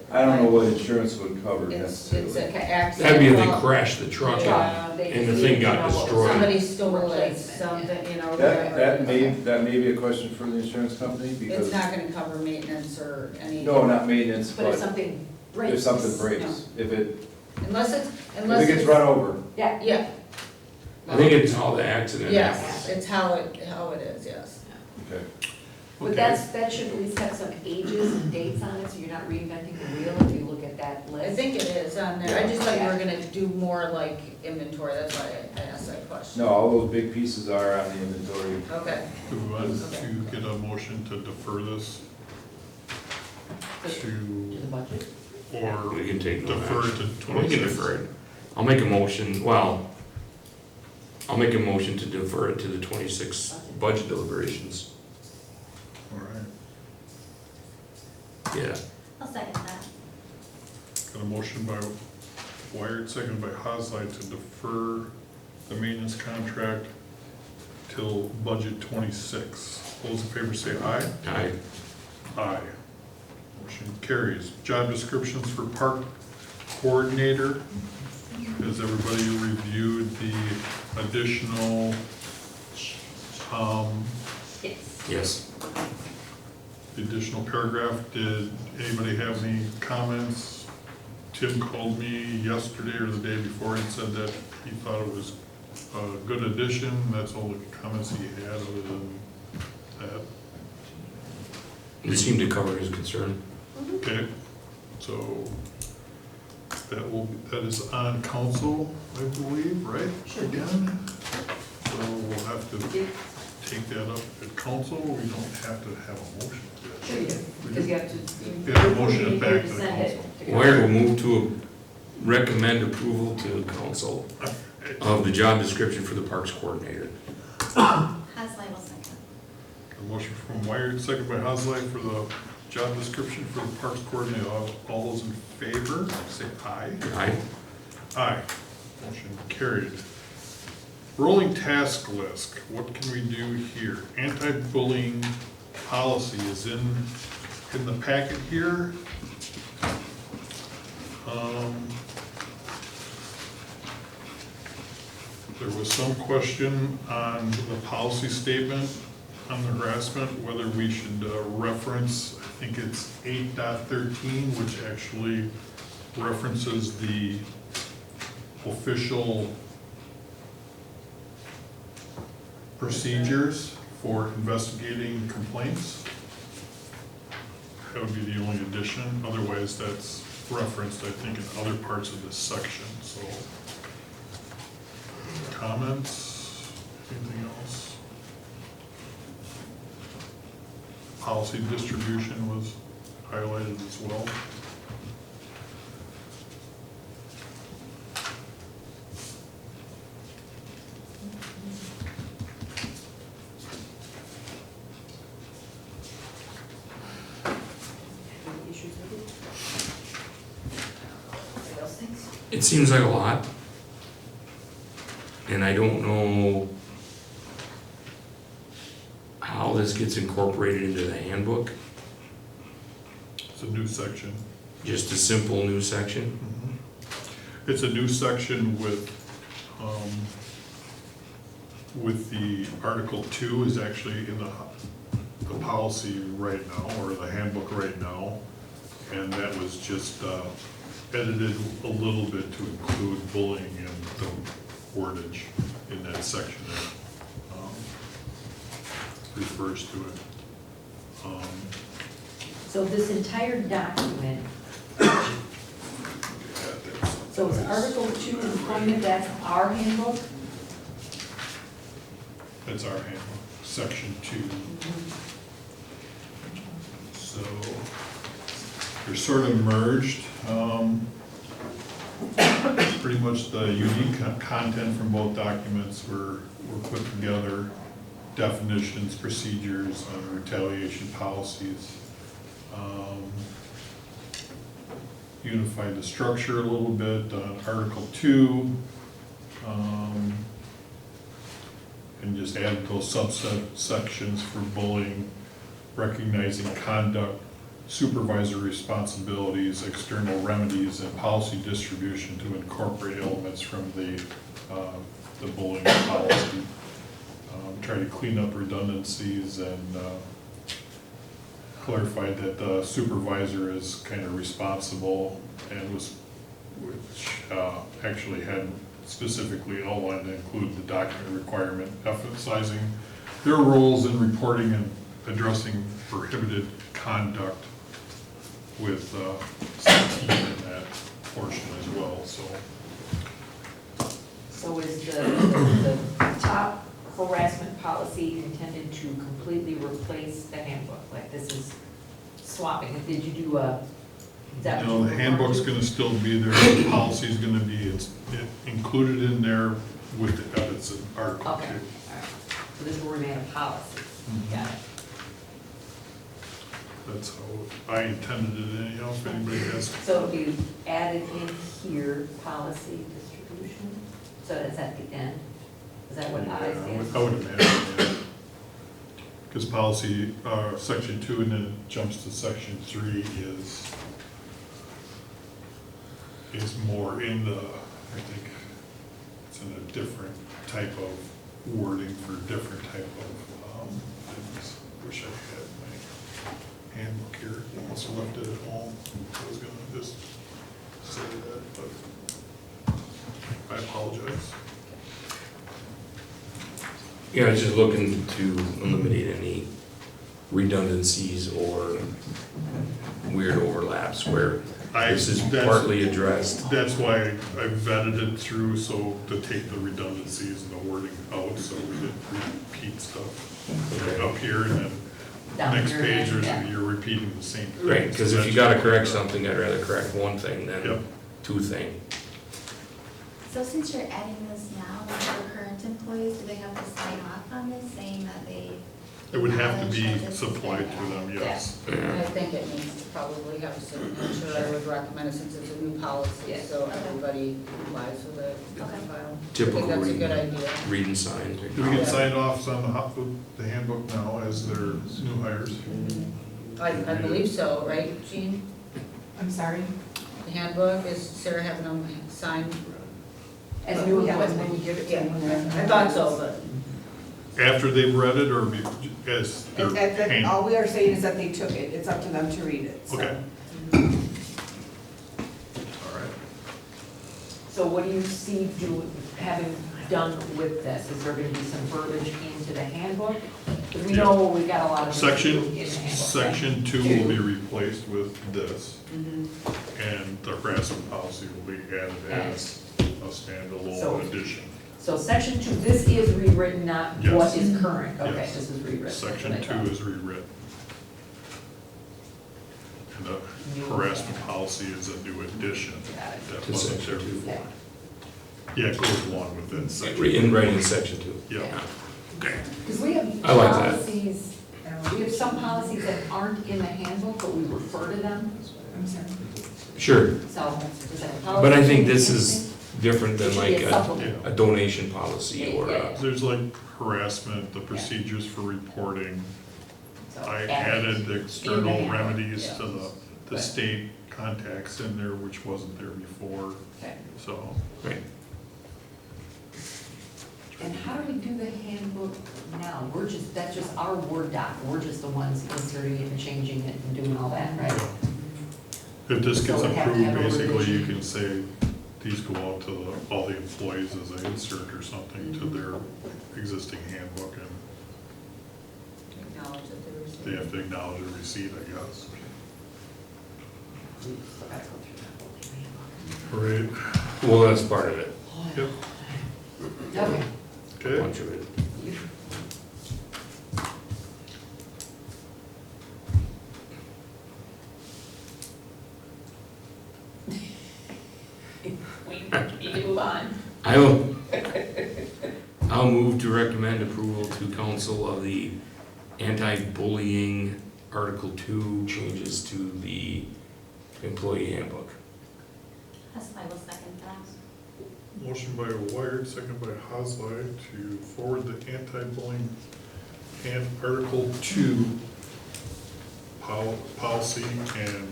I don't know what insurance would cover It's necessarily. a accident. That'd be if they well, crashed the truck and Yeah, and the thing got destroyed. Somebody stole it, Replacement, something, you know, That whatever. may be a question for the insurance company, It's because, not gonna cover maintenance or any. no, not maintenance, But if but something breaks. if something breaks, if it Unless it's, If unless it it's. gets run over, Yeah. Yeah. I think it's how the accident Yes, happened. it's how it is, yes. okay. But that should at least have some ages and dates on it, so you're not reinventing the wheel if you look at that list. I think it is on there. I just thought you were gonna do more like inventory, that's why I asked that question. No, all those big pieces are on the inventory. Okay. Do we want to get a motion to defer this To to, the budget? or We can take no defer it action. to We can 26? defer it. I'll make a motion, well, I'll make a motion to defer it to the 26 budget deliberations. All right. Yeah. I'll second that. Got a motion by Wired, second by Haslide to defer the maintenance contract till budget 26. Those in favor say aye. Aye. Aye. Motion carries. Job descriptions for park coordinator. Has everybody reviewed the additional, Yes. Yes. the additional paragraph? Did anybody have any comments? Tim called me yesterday or the day before and said that he thought it was a good addition. That's all the comments he had other than that. It seemed to cover his concern. Okay, so that is on council, I believe, right? Sure. Again, so we'll have to take that up at council. We don't have to have a motion for that. Sure you do, because you have to. You have to motion it back to the send it council. to Wired will move to recommend approval to council of the job description for the parks coordinator. Haslide will second. A motion from Wired, second by Haslide for the job description for the parks coordinator. All those in favor, say aye. Aye. Aye. Motion carried. Rolling task list, what can we do here? Anti-bullying policy is in the packet here. There was some question on the policy statement. on the harassment, whether we should reference, I think it's 8.13, which actually references the official procedures for investigating complaints. That would be the only addition, otherwise that's referenced, I think, in other parts of this section, so. Comments, anything else? Policy distribution was highlighted as well. Any issues with it? Anybody else thinks? It seems like a lot. And I don't know how this gets incorporated into the handbook, It's a new section. just a simple new section. It's a new section with the Article 2 is actually in the policy right now, or the handbook right now. And that was just edited a little bit to include bullying and the wordage in that section that refers to it. So this entire document, Yeah, so it's Article 2 employment, that's our handbook? That's our handbook, Section 2. So they're sort of merged. Pretty much the unique content from both documents were put together, definitions, procedures, retaliation policies. Unified the structure a little bit on Article 2. And just added those subsections for bullying, recognizing conduct, supervisor responsibilities, external remedies, and policy distribution to incorporate elements from the bullying policy. Try to clean up redundancies and clarify that the supervisor is kind of responsible and which actually had specifically outlined to include the document requirement, emphasizing their roles in reporting and addressing prohibited conduct with some team in that portion as well, so. So is the top harassment policy intended to completely replace the handbook? Like this is swapping it, did you do a, is that what No, you the were handbook's referring gonna still be there, the policy's gonna be, it's included in there with the edits in to? Article Okay, all 2. right, so this will remain a policy, got it. That's how I intended it anyhow, if anybody has. So it'll be added in here, policy distribution, so that's at the end? Is that what I I would imagine, because policy, section 2 and then it jumps to section 3 is more in the, I think, it's in a different type of wording for different type of things. Wish I had my handbook here, I also left it at home, I was gonna just say that, but I apologize. Yeah, I was just looking to eliminate any redundancies or weird overlaps where this is partly addressed. That's why I vetted it through, so to take the redundancies and the wording out, so we didn't repeat stuff. Okay. Up here and then Down next here, page, yeah. you're repeating the same thing. Right, because So if you that's- gotta correct something, I'd rather correct one thing Yep. than two things. So since you're adding this now, with your current employees, do they have to sign off on this, saying that they? It would have to acknowledge be that this is supplied their to them, yes. I Yeah. think it needs to probably have a signature, I would recommend it since it's a new policy, Yeah. so everybody complies with it. Okay. I think Typical that's a reading. good idea. Reading signs. Do we get signed off on the handbook now as their new hires? I believe so, right, Jean? I'm sorry? The handbook, is Sarah having them signed? As new Yeah, employees, when you give it to Yeah, them. I thought so, but, after they've read it, or as they're paying? All we are saying is that they took it, it's up to them to read it, so. Okay. All right. So what do you see having done with this? Is there gonna be some verbiage into the handbook? Because we know we've got a lot of. things to do in the handbook, Section right? 2 will be replaced with this, Mhm. and the harassment policy will be added as a So- standalone addition. So section 2, this is rewritten, not Yes. what is current? Okay, Yes. this is rewritten. Section That's what I 2 thought. is rewritten. And the New. harassment policy is a new addition Got it. that To wasn't section there 2. before. Yeah, it goes along with it, section. Right in section 2. Yeah, okay. Because we have I like that. policies, we have some policies that aren't in the handbook, but we refer to them. I'm sorry. Sure, So, is that a policy? but I think this is different It than should like be a supplement. a donation policy or Yeah. a, There's like harassment, the procedures for reporting. So, I add it. added external In the remedies yeah. to the Right. state contacts in there, which wasn't there before, Okay. so. right. And how do we do the handbook now? That's just our Word doc, we're just the ones inserting it and changing it and doing all that, right? If this gets So it have to have approved, a basically you revision. can say, these go out to all the employees as an insert or something to their existing handbook, and Acknowledge that they received. they have to acknowledge a receipt, I guess. We still gotta go through that whole handbook. Right, Well, that's part of it. yep, Okay. A okay. bunch of it. We need to move on. I'll move to recommend approval to council of the anti-bullying Article 2 changes to the employee handbook. I will second that. Motion by Wired, second by Haslide to forward the anti-bullying and Article 2 policy and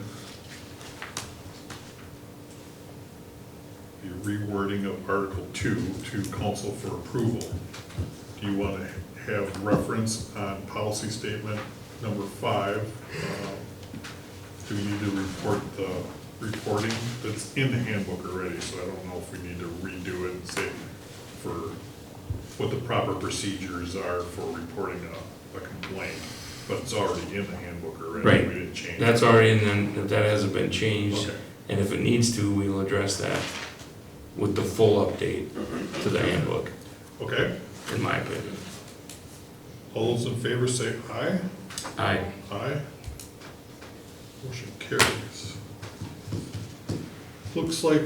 the rewording of Article 2 to council for approval. Do you want to have reference on policy statement number 5? Do we need to report the reporting that's in the handbook already? So I don't know if we need to redo it and say for what the proper procedures are for reporting a complaint, but it's already in the handbook already. Right. We didn't change it. That's already, and then if that hasn't been changed, Okay. and if it needs to, we will address that with the full update to the handbook, Okay, in my opinion. all those in favor say aye. Aye. Aye. Motion carries. Looks like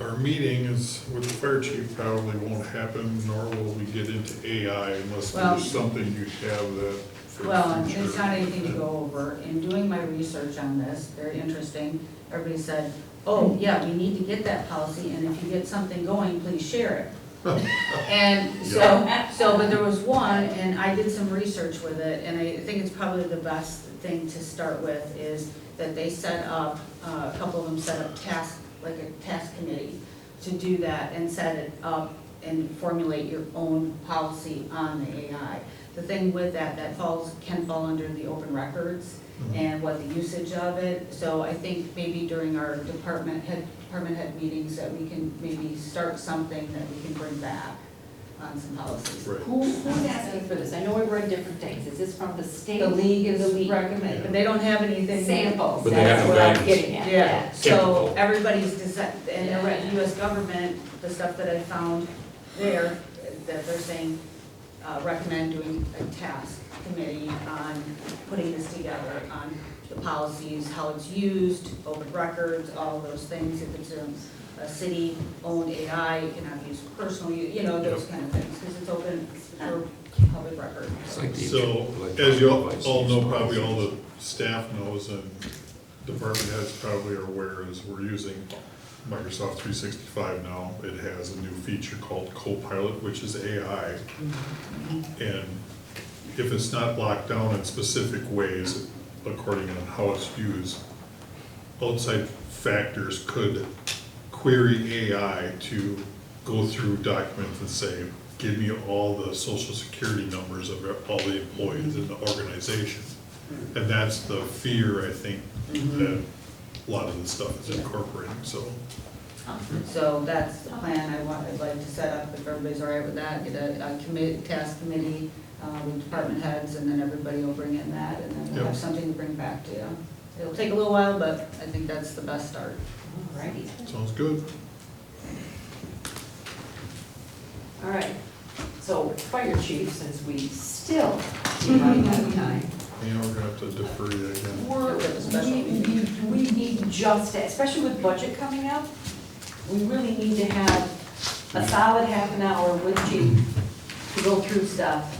our meeting is with the fire chief probably won't happen, nor will we get into AI unless Well- there's something you have that for Well, the and future. it's not anything to go over. In doing my research on this, very interesting, everybody said, oh, yeah, we need to get that policy, and if you get something going, please share it. And so, but there was one, and I did some research with it, and I think it's probably the best thing to start with is that they set up, a couple of them set up like a task committee to do that and set it up and formulate your own policy on the AI. The thing with that can fall under the open records and what the usage of it. So I think maybe during our department head meetings that we can maybe start something that we can bring back on some policies. Right. Who's asking for this? I know we've read different things. Is this from the state? The league is The league. recommending, but they don't have anything. Samples, But they that's have what I'm guidance. getting at. Yeah, so Typical. everybody's design, and the US government, the stuff that I found there, that they're saying, recommend doing a task committee on putting this together, on the policies, how it's used, open records, all of those things. If it's a city-owned AI, you cannot use personal, those kind of things, because it's open for public record. It's like the So, electronic as you devices. all know, probably all the staff knows and department heads probably are aware, is we're using Microsoft 365 now. It has a new feature called Copilot, which is AI. And if it's not locked down in specific ways, according on how it's used, outside factors could query AI to go through documents and say, give me all the social security numbers of all the employees in the organization. And that's the fear, I think, that a lot of this stuff is incorporating, so. So that's the plan I'd like to set up, if everybody's all right with that, get a committee, task committee, with department heads, and then everybody will bring in that, and then we'll have Yep. something to bring back to you. It'll take a little while, but I think that's the best start. Alrighty, Sounds good. all right. So fire chief, since we still keep running out of time, You know, we're gonna have to defer you again. we need just, especially with budget coming up, we really need to have a solid half an hour with chief to go through stuff.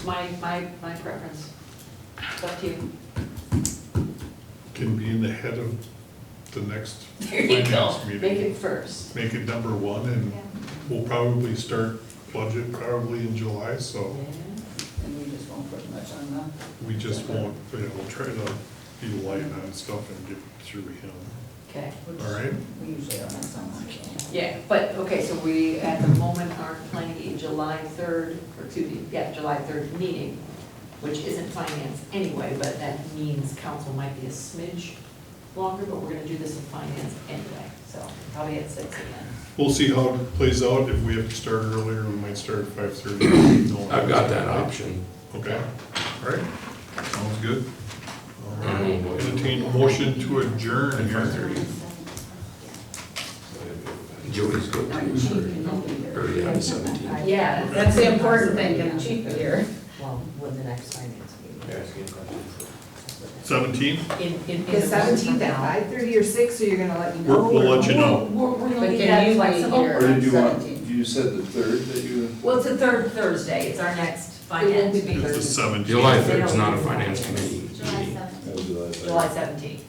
My preference. It's up to you. Can be in the head of the next There you go. finance meeting. Make it first. Make it number one, and Yeah. we'll probably start budget probably in July, so And we just won't put much on the, we just won't, we'll try to be light on stuff and get through him. Okay. All right? we usually don't have so much. Yeah, but, okay, so we, at the moment, are planning a July 3rd, or July 3rd meeting, which isn't finance anyway, but that means council might be a smidge longer, but we're gonna do this in finance anyway, so probably at 6 again. We'll see how it plays out. If we have to start earlier, we might start at 5:30. I've got that option. Okay, all right, sounds good. All right. Oh, boy. Entertain a motion to adjourn At here. 5:30. Jody's good too, or yeah, the 17th. Yeah, That's the important thing, getting chief here. Well, when the next finance meeting. You're asking questions. 17? In The 17th at 5:30 or 6, or you're gonna let me know? We'll let you know. We're gonna But leave can that you be flexible. here? Or did you want, 17th. you said the third that you? Well, it's the third Thursday, it's our next finance It won't be meeting. It's the 17th. July 3rd is not a finance committee July meeting. 7th. July 17th.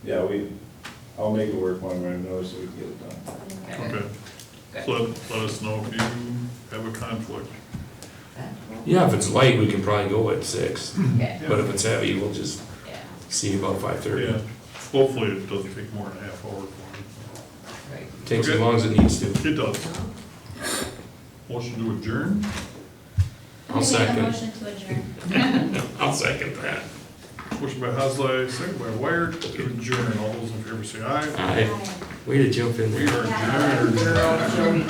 Yeah, I'll make it work one way or another so we can get it done. Okay, so let us know if you have a conflict. Yeah, if it's light, we can probably go at 6, Okay, but if it's heavy, we'll just yeah, see about 5:30. Yeah, hopefully it doesn't take more than a half hour for right. Takes as Okay. long as it needs to. me. It does. Motion to adjourn? I'll Make a second. motion to adjourn. I'll second that. Motion by Hasley, second by Wired to adjourn. All those in favor say aye. Aye. Way to jump in We there. are adjourned.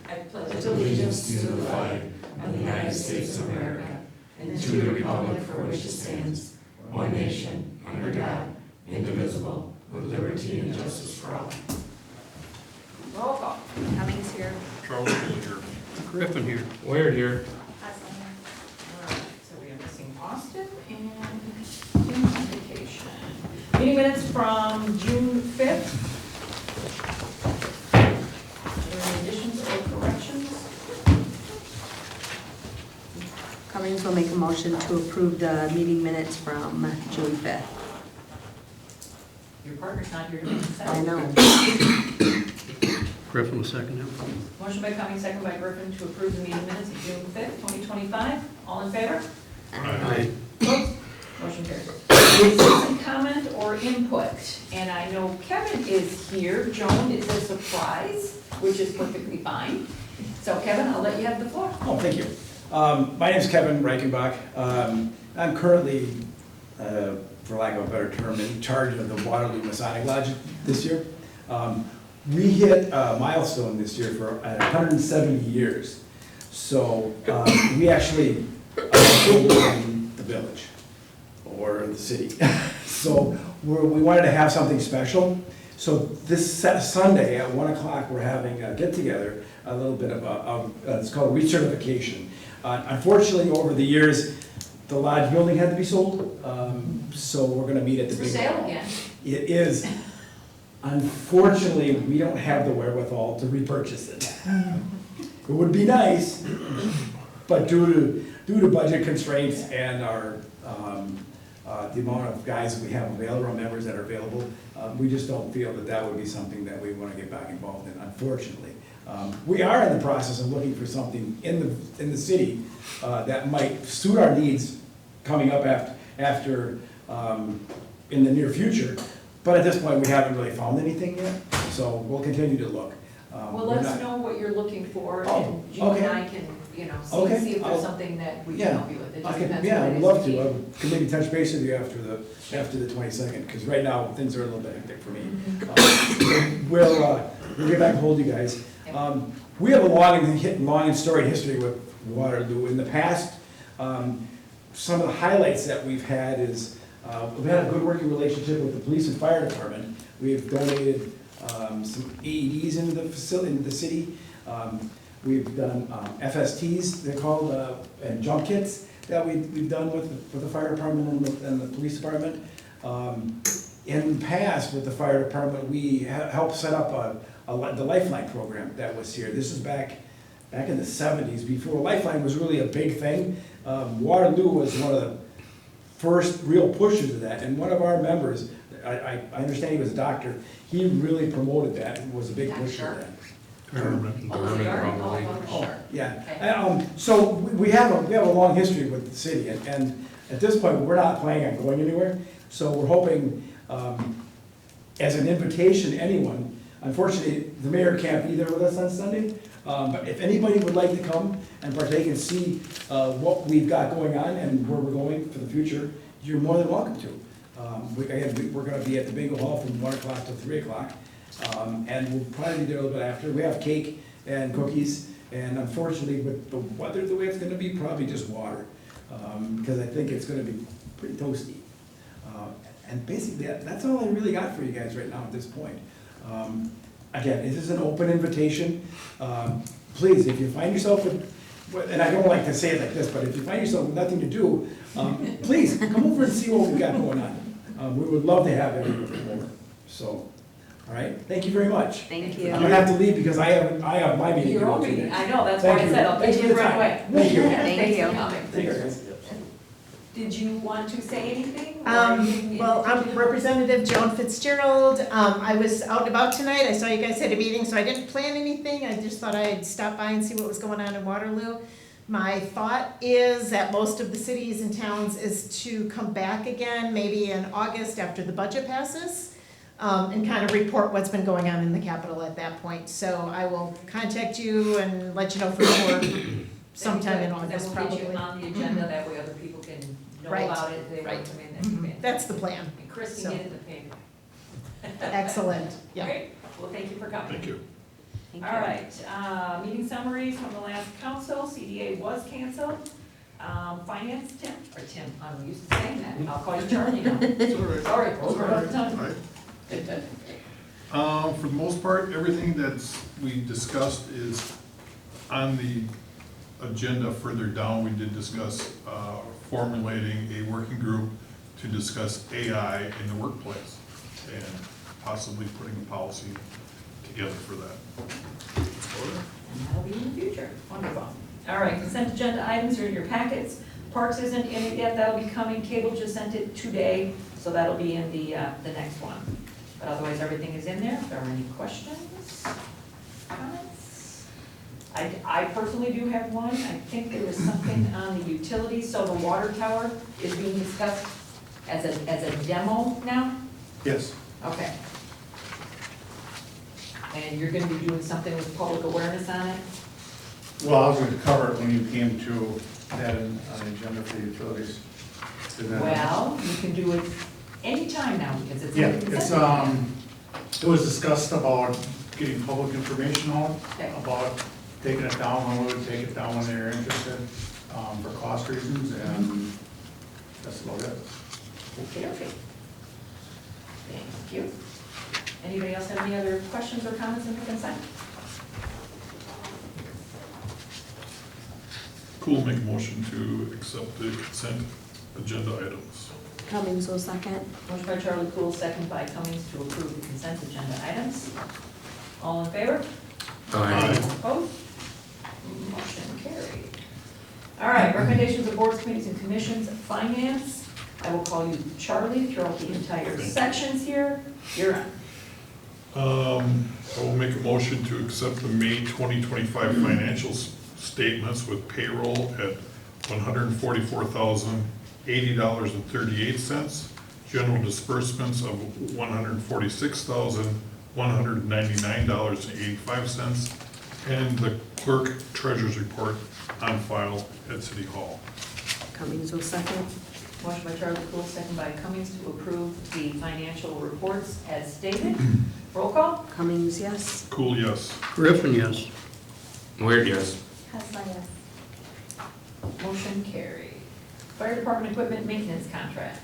I pledge allegiance to the flag of the United States of America and to the republic for which it stands, one nation, under God, indivisible, with liberty and justice for all. Roll call. Cummings here. Charles Hillier. Griffin here. Wired here. Hudson here. Alright, so we are missing Austin and Jim's on vacation. Meeting minutes from June 5th. Are there any additions or corrections? Cummings will make a motion to approve the meeting minutes from June 5th. Your partner's not here to make the second. I know. Griffin will second it. Motion by Cummings, second by Griffin to approve the meeting minutes of June 5th, 2025. All in favor? Aye. Opposed? Motion carries. Citizen comment or input? And I know Kevin is here. Joan is a surprise, which is perfectly fine. So Kevin, I'll let you have the floor. Oh, thank you. My name is Kevin Reichenbach. I'm currently, for lack of a better term, in charge of the Waterloo Masonic Lodge this year. We hit a milestone this year for 170 years. So we actually built in the village or the city. So we wanted to have something special. So this Sunday at 1 o'clock, we're having a get-together, a little bit of it's called recertification. Unfortunately, over the years, the lodge building had to be sold, so we're gonna meet at the For big. sale again. It is. Unfortunately, we don't have the wherewithal to repurchase it. It would be nice, but due to budget constraints and our the amount of guys that we have available, or members that are available, we just don't feel that that would be something that we want to get back involved in, unfortunately. We are in the process of looking for something in the city that might suit our needs coming up after in the near future. But at this point, we haven't really found anything yet, so we'll continue to look. Well, We're let not- us know what you're looking for, Oh, and Gene okay. and I can, Okay, see if I'll- there's something that we yeah, can help you with. It I just can, depends yeah, what it I'd is love you to. I need. could maybe touch base with you after the 22nd, because right now, things are a little bit hectic for me. We'll get back and hold you guys. We have a long and storied history with Waterloo. In the past, some of the highlights that we've had is, we've had a good working relationship with the police and fire department. We've donated some AEDs into the facility, into the city. We've done FSTs, they're called, and jump kits that we've done with the fire department and the police department. In the past, with the fire department, we helped set up the Lifeline program that was here. This is back in the 70s, before Lifeline was really a big thing. Waterloo was one of the first real pushers of that, and one of our members, I understand he was a doctor, he really promoted that and was a big pusher of that. Government probably. Oh, yeah. So we have a long history with the city, and at this point, we're not planning on going anywhere. So we're hoping, as an invitation to anyone, unfortunately, the mayor can't be there with us on Sunday, but if anybody would like to come and partake and see what we've got going on and where we're going for the future, you're more than welcome to. We're gonna be at the bingo hall from 1 o'clock to 3 o'clock. And we'll probably be there a little bit after. We have cake and cookies, and unfortunately, with the weather the way it's gonna be, probably just water, because I think it's gonna be pretty toasty. And basically, that's all I really got for you guys right now at this point. Again, this is an open invitation. Please, if you find yourself with, and I don't like to say it like this, but if you find yourself with nothing to do, please, come over and see what we've got going on. We would love to have everyone over, so. All right, thank you very much. Thank you. I'm gonna have to leave because I have my meeting. Your to own go to meeting, next. I know, that's why Thank I you. said, I'll Thanks take for you the right time. away. Thank you. Thanks you. for coming. Take care, guys. Did you want to say anything? or anything in Well, I'm particular? Representative Joan Fitzgerald. I was out and about tonight. I saw you guys had a meeting, so I didn't plan anything. I just thought I'd stop by and see what was going on in Waterloo. My thought is that most of the cities and towns is to come back again, maybe in August after the budget passes, and kind of report what's been going on in the Capitol at that point. So I will contact you and let you know for sure sometime in August, Then we'll get probably. you on the agenda, that way other people can know Right, about it, if they want right. to come in, they come in. That's the plan. And Chris So. can get it in the paper. Excellent, yeah. Great, well, thank you for coming. Thank you. Thank All you. right, meeting summaries from the last council, CDA was canceled. Finance, Tim, I'm used to saying that, I'll call you Charlie now. It's all right. Sorry, It's over all all the time. right. For the most part, everything we discussed is on the agenda further down. We did discuss formulating a working group to discuss AI in the workplace and possibly putting a policy together for that. That'll be in the future, wonderful. All right, consent agenda items are in your packets. Parks isn't in it yet, that'll be coming. Cable just sent it today, so that'll be in the next one. But otherwise, everything is in there. If there are any questions, comments? I personally do have one. I think there was something on the utilities, so the water tower is being discussed as a demo now? Yes. Okay. And you're gonna be doing something with public awareness on it? Well, I was going to cover it when you came to that on the agenda for utilities. Did that- Well, you can do it anytime now, because it's. in Yeah, the consent it's, agenda. it was discussed about getting public information out, Okay. about taking it down, when we would take it down when they're interested, for cost reasons, and that's about it. Okay. Thank you. Anybody else have any other questions or comments on the consent? Cool, make a motion to accept the consent agenda items. Cummings will second. Motion by Charlie Cool, second by Cummings to approve the consent agenda items. All in favor? Aye. Opposed? Motion carried. All right, recommendations of boards, committees, and commissions. Finance, I will call you Charlie throughout the entire sections here. You're on. I will make a motion to accept the May 2025 financial statements with payroll at $144,080.38, general disbursements of $146,199.85, and the clerk treasurer's report on file at City Hall. Cummings will second. Motion by Charlie Cool, second by Cummings to approve the financial reports as stated. Roll call? Cummings, yes. Cool, yes. Griffin, yes. Weird, yes. Hessler, yes. Motion carried. Fire department equipment maintenance contract.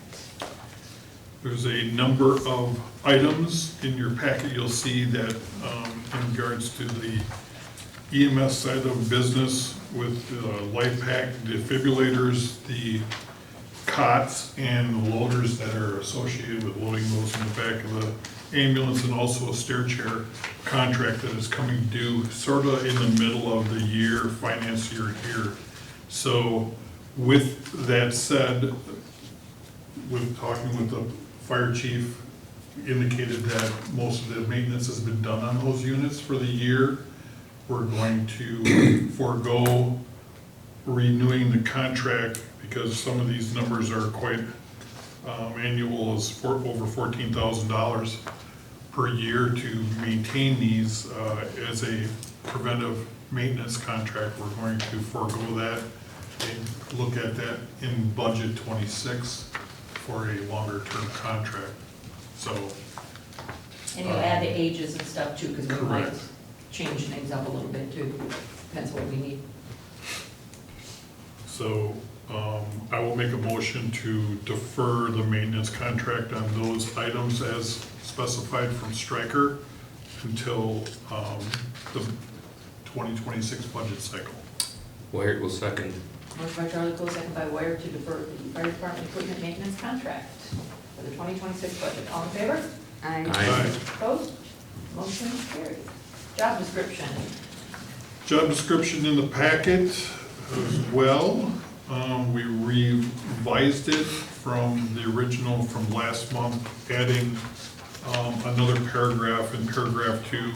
There's a number of items in your packet. You'll see that in regards to the EMS side of business with life pack, defibrillators, the cots and loaders that are associated with loading those in the back of the ambulance, and also a stair chair contract that is coming due sort of in the middle of the year, finance year here. So with that said, with talking with the fire chief, indicated that most of the maintenance has been done on those units for the year. We're going to forego renewing the contract because some of these numbers are quite annual, is for over $14,000 per year to maintain these as a preventive maintenance contract. We're going to forego that and look at that in budget 26 for a longer term contract. So. And you'll add the ages and stuff too, because we might Correct. change things up a little bit too. Depends what we need. So I will make a motion to defer the maintenance contract on those items as specified from Stryker until the 2026 budget cycle. Wired will second. Motion by Charlie Cool, second by Ware to defer the fire department equipment maintenance contract for the 2026 budget. All in favor? Aye. Aye. Opposed? Motion carried. Job description. Job description in the packet as well. We revised it from the original from last month, adding another paragraph in paragraph 2,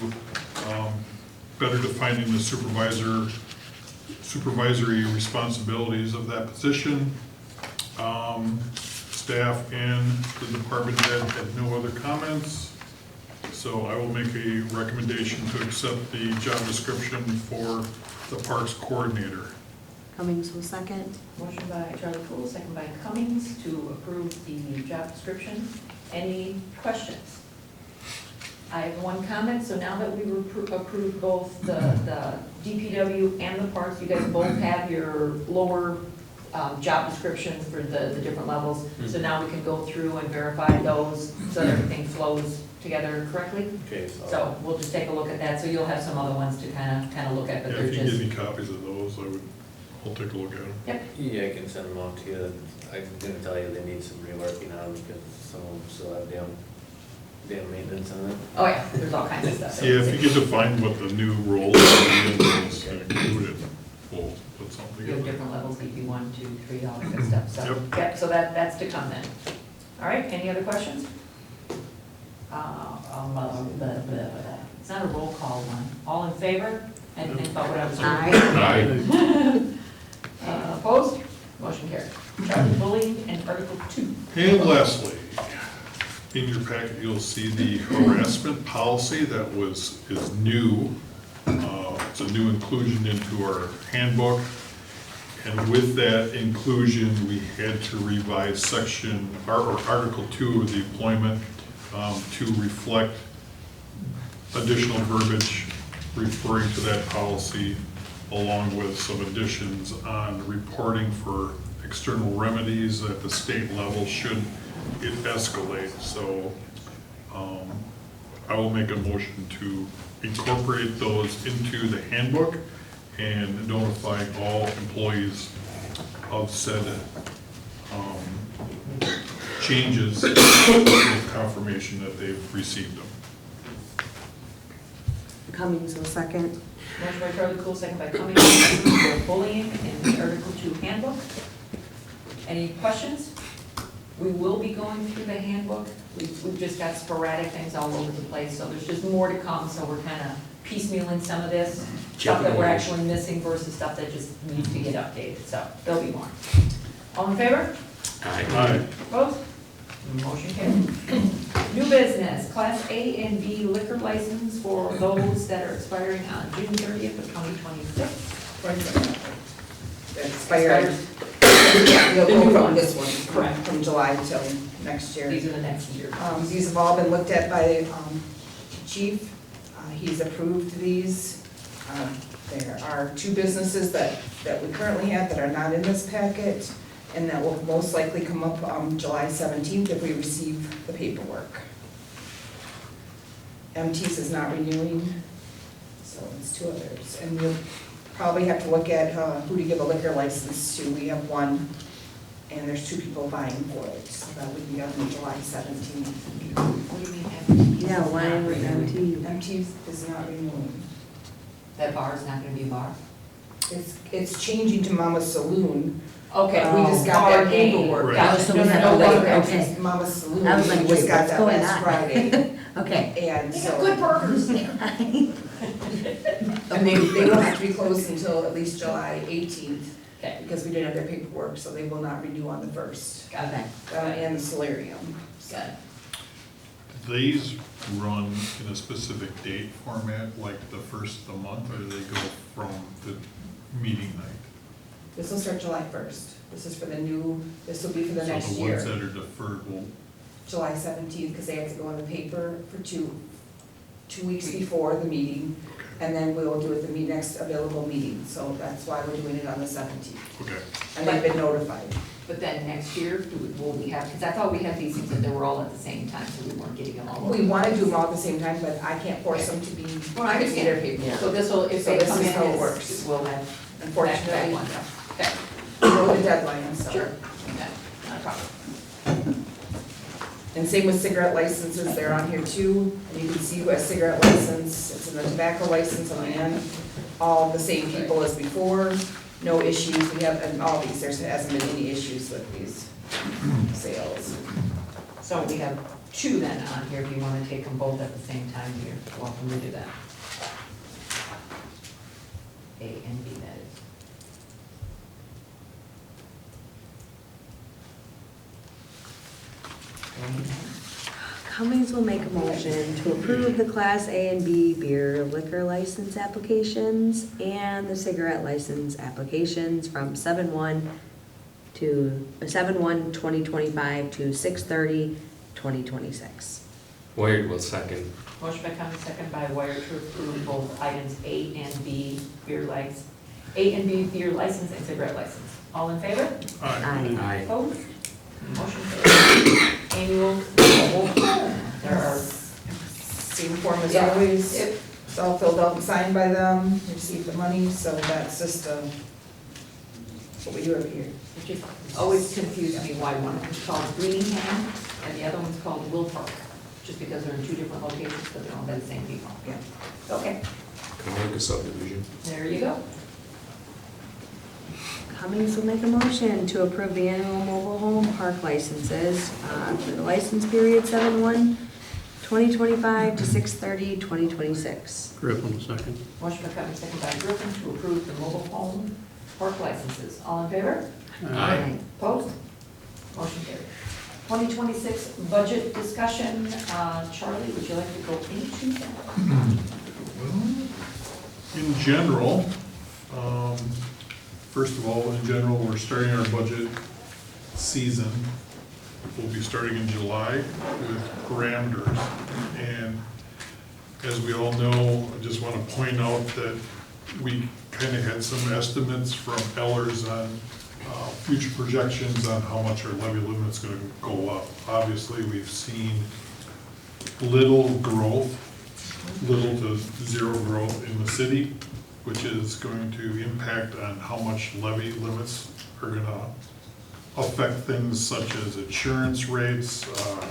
better defining the supervisory responsibilities of that position. Staff and the department head had no other comments, so I will make a recommendation to accept the job description for the parks coordinator. Cummings will second. Motion by Charlie Cool, second by Cummings to approve the job description. Any questions? I have one comment. So now that we've approved both the DPW and the parks, you guys both have your lower job descriptions for the different levels. So now we can go through and verify those so that everything flows together correctly. Okay, So we'll just take a look at that. So you'll have some other ones to kind of look at, but Yeah, they're if you give just. me copies of those, I'll take a look at them. Yep. Yeah, I can send them off to you. I'm gonna tell you they need some reworking on because some of them still have damn maintenance on it. Oh yeah, there's all kinds of stuff. Yeah, if you get to find what the new roles are included, we'll put something You have together. different levels, EP 1, 2, 3, all that good stuff, so, Yep. yep, so that's to come then. All right, any other questions? It's not a roll call one. All in favor? Anything about what I was doing? Aye. Opposed? Motion carried. Charlie, bullying and Article 2. And lastly, in your packet, you'll see the harassment policy that is new. It's a new inclusion into our handbook. And with that inclusion, we had to revise Article 2 of the employment to reflect additional verbiage referring to that policy, along with some additions on reporting for external remedies at the state level should it escalate. So I will make a motion to incorporate those into the handbook and notify all employees of said changes with confirmation that they've received them. Cummings will second. Motion by Charlie Cool, second by Cummings, for bullying in the Article 2 handbook. Any questions? We will be going through the handbook. We've just got sporadic things all over the place, so there's just more to come, so we're kind of piecemealing some of this. Stuff that we're actually missing versus stuff that just needs to get updated, so there'll be more. All in favor? Aye. Opposed? Motion carried. New business, Class A and B liquor license for those that are expiring on June 30th of 2026. Expired. You'll The go new from ones. this one, Correct. from July till next year. These are the next year. These have all been looked at by Chief. He's approved these. There are 2 businesses that we currently have that are not in this packet, and that will most likely come up July 17th if we receive the paperwork. MT's is not renewing, so it's 2 others. And we'll probably have to look at who to give a liquor license to. We have 1, and there's 2 people vying for it, so that would be on July 17th. What do you mean empty? Yeah, why would MT? MT is not renewing. That bar is not gonna be a bar? It's changing to Mama's Saloon. Okay. We just got that paperwork. Right. Gotcha. So No, we no, have no, to wait, wait. okay. It's Mama's Saloon. I was like, We just wait, got what's that going last on? Friday. Okay. And They so, got good burgers. and they will have to be closed until at least July 18th, Okay, because we didn't have their paperwork, so they will not renew on the 1st. got it, And the solarium. got it. These run in a specific date format, like the first of the month, or do they go from the meeting night? This will start July 1st. This is for the new, this will be for the next So the ones year. that are deferred will, July 17th, because they have to go in the paper for two weeks before the meeting, and then we'll do it the next available meeting, so that's why we're doing it on the 17th. okay. And they've been notified. But then next year, will we have, because I thought we had these things that they were all at the same time, so we weren't getting them all. We want to do them all at the same time, but I can't force them to be, Well, I understand. their paperwork. So this will, if So they this come is in, how it it's- works. we'll have back-to-back Unfortunately, ones. Okay, we know the deadline, so. sure, okay, not a problem. And same with cigarette licenses, they're on here too. And you can see who has cigarette license, it's in the tobacco license on the end. All the same people as before, no issues. We have, and all these, there hasn't been any issues with these sales. So we have 2 then on here, if you want to take them both at the same time, you're welcome to do that. A and B, that is. Cummings will make a motion to approve the Class A and B beer liquor license applications and the cigarette license applications from 7/1/2025 to 6/30/2026. Wired will second. Motion by Cummings, second by Wire to approve both items A and B beer license, A and B beer license and cigarette license. All in favor? Aye. Aye. Opposed? Motion carries. Annual mobile home. There are, Same form as Yeah. always. Yep. It's all filled out and signed by them, receive the money, so that's just what we do every year. it just always confused me why one of them's called Greenham and the other one's called Will Park. Just because they're in 2 different locations, but they're owned by the same people. Yeah. Okay, Can I make a subdivision? there you go. Cummings will make a motion to approve the annual mobile home park licenses for the license period 7/1/2025 to 6/30/2026. Griffin will second. Motion by Cummings, second by Griffin to approve the mobile home park licenses. All in favor? Aye. Opposed? Motion carried. 2026 budget discussion. Charlie, would you like to go into that? In general, first of all, in general, we're starting our budget season. We'll be starting in July with parameters. And as we all know, I just want to point out that we kind of had some estimates from Ellers on future projections on how much our levy limit's going to go up. Obviously, we've seen little growth, little to zero growth in the city, which is going to impact on how much levy limits are going to affect things such as insurance rates,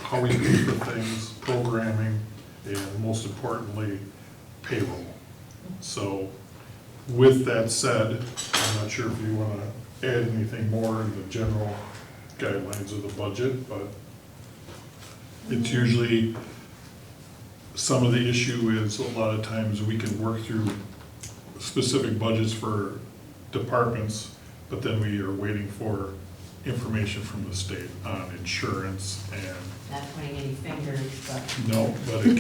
how we pay for things, programming, and most importantly, payroll. So with that said, I'm not sure if you want to add anything more in the general guidelines of the budget, but it's usually, some of the issue is a lot of times we can work through specific budgets for departments, but then we are waiting for information from the state on insurance and, Not pointing any fingers, but. no, but it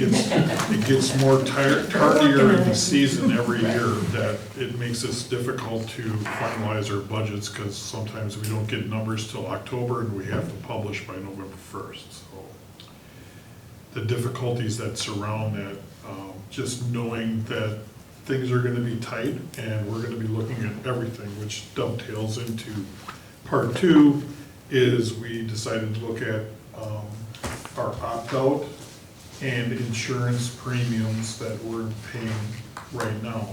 gets more tardier in the season every year that it makes us difficult to finalize our budgets because sometimes we don't get numbers till October and we have to publish by November 1st. So the difficulties that surround that, just knowing that things are gonna be tight and we're gonna be looking at everything, which dovetails into part 2 is we decided to look at our opt-out and insurance premiums that we're paying right now.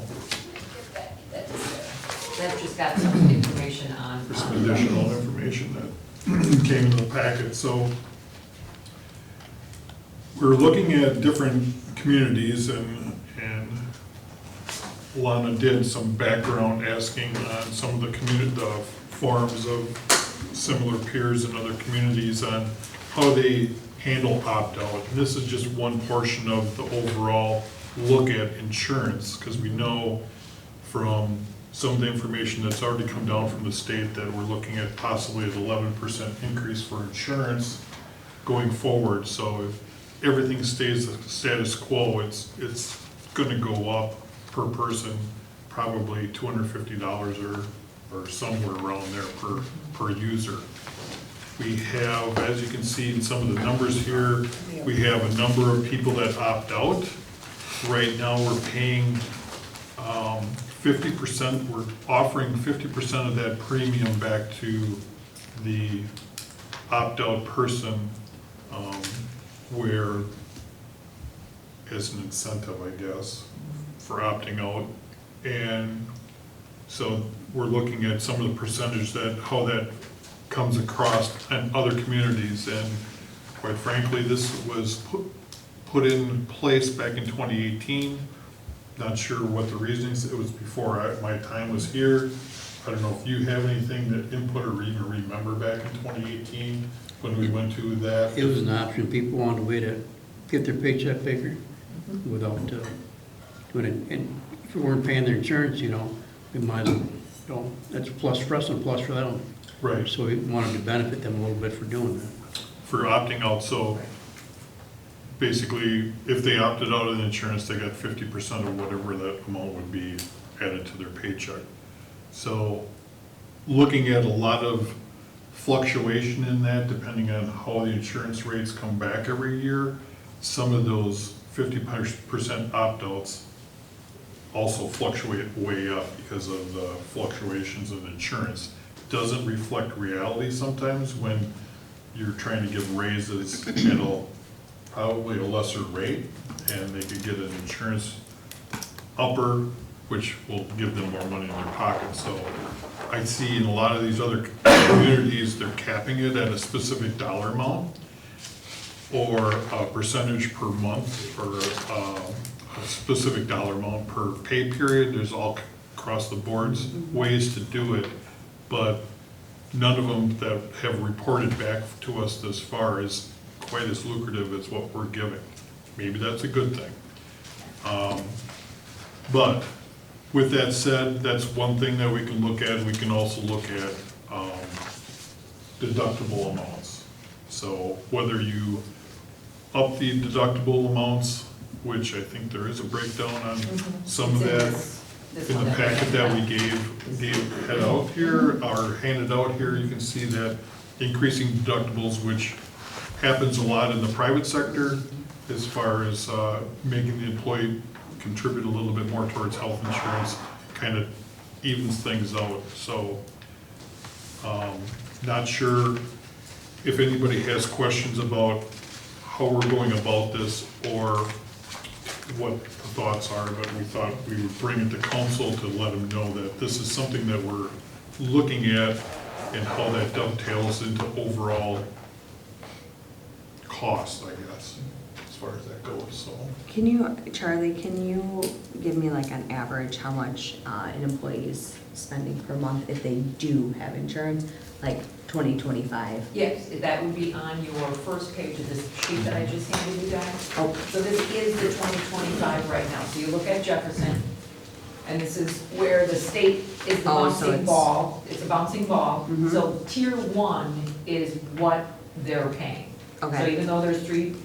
That's just got some information on. There's some additional information that came in the packet. So we're looking at different communities and Lana did some background asking on some of the forums of similar peers in other communities on how they handle opt-out. And this is just one portion of the overall look at insurance, because we know from some of the information that's already come down from the state that we're looking at possibly an 11% increase for insurance going forward. So if everything stays the status quo, it's gonna go up per person, probably $250 or somewhere around there per user. We have, as you can see in some of the numbers here, we have a number of people that opt out. Right now, we're paying 50%, we're offering 50% of that premium back to the opt-out person, where, as an incentive, I guess, for opting out. And so we're looking at some of the percentage that, how that comes across in other communities. And quite frankly, this was put in place back in 2018. Not sure what the reasons, it was before my time was here. I don't know if you have anything that input or even remember back in 2018 when we went to that. It was an option. People wanted a way to get their paycheck bigger without doing it. And if we weren't paying their insurance, we might as well, that's a plus for us and a plus for them. Right. So we wanted to benefit them a little bit for doing that. For opting out, so basically, if they opted out of the insurance, they got 50% of whatever that amount would be added to their paycheck. So looking at a lot of fluctuation in that, depending on how the insurance rates come back every year, some of those 50% opt-outs also fluctuate way up because of the fluctuations in insurance. Doesn't reflect reality sometimes when you're trying to give raises at probably a lesser rate, and they could get an insurance upper, which will give them more money in their pocket. So I see in a lot of these other communities, they're capping it at a specific dollar amount or a percentage per month or a specific dollar amount per pay period. There's all across the boards ways to do it, but none of them that have reported back to us this far is quite as lucrative as what we're giving. Maybe that's a good thing. But with that said, that's one thing that we can look at. We can also look at deductible amounts. So whether you up the deductible amounts, which I think there is a breakdown on some of that in the packet that we gave head out here, or handed out here, you can see that increasing deductibles, which happens a lot in the private sector as far as making the employee contribute a little bit more towards health insurance, kind of evens things out. So not sure if anybody has questions about how we're going about this or what the thoughts are, but we thought we would bring it to council to let them know that this is something that we're looking at and how that dovetails into overall cost, I guess, as far as that goes. So Charlie, can you give me like an average how much an employee is spending per month if they do have insurance? like 2025. Yes, that would be on your first page of this sheet that I just handed you guys. Oh, So this is the 2025 right now. So you look at Jefferson, and this is where the state is the Oh, so bouncing it's- ball. It's a bouncing ball. Mhm. So tier 1 is what they're paying. So okay, even though there's 3,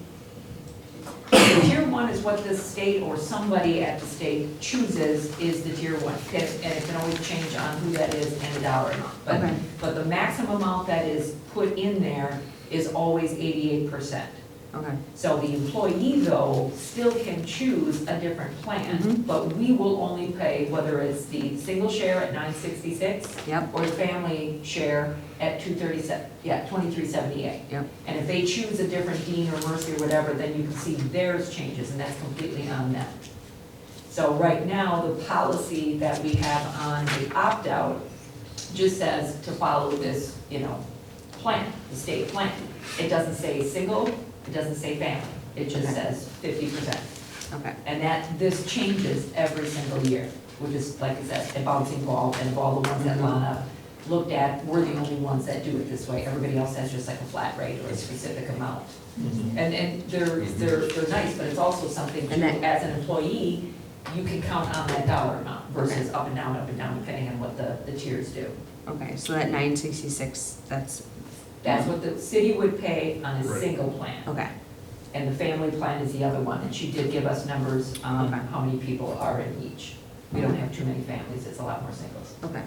tier 1 is what the state or somebody at the state chooses is the tier 1. And it can always change on who that is and the dollar amount. Okay. But the maximum amount that is put in there is always 88%. okay, So the employee, though, still can choose a different plan, Mhm. but we will only pay whether it's the single share at $966 yep, or the family share at $2378. yep, And if they choose a different Dean or Mercy or whatever, then you can see theirs changes, and that's completely on them. So right now, the policy that we have on the opt-out just says to follow this, plan, the state plan. It doesn't say single, it doesn't say family, it just Okay. says 50%. okay, And this changes every single year, which is, like I said, a bouncing ball, and of all the ones that Lana looked at, we're the only ones that do it this way. Everybody else has just like a flat rate or a specific amount. And they're nice, but it's also something And to, that- as an employee, you can count on that dollar amount versus up and down, depending on what the tiers do. okay, so that 966, that's, That's what the city would pay on a Right. single plan. okay, And the family plan is the other one, and she did give us numbers on Okay. how many people are in each. We don't have too many families, it's a lot more singles. okay,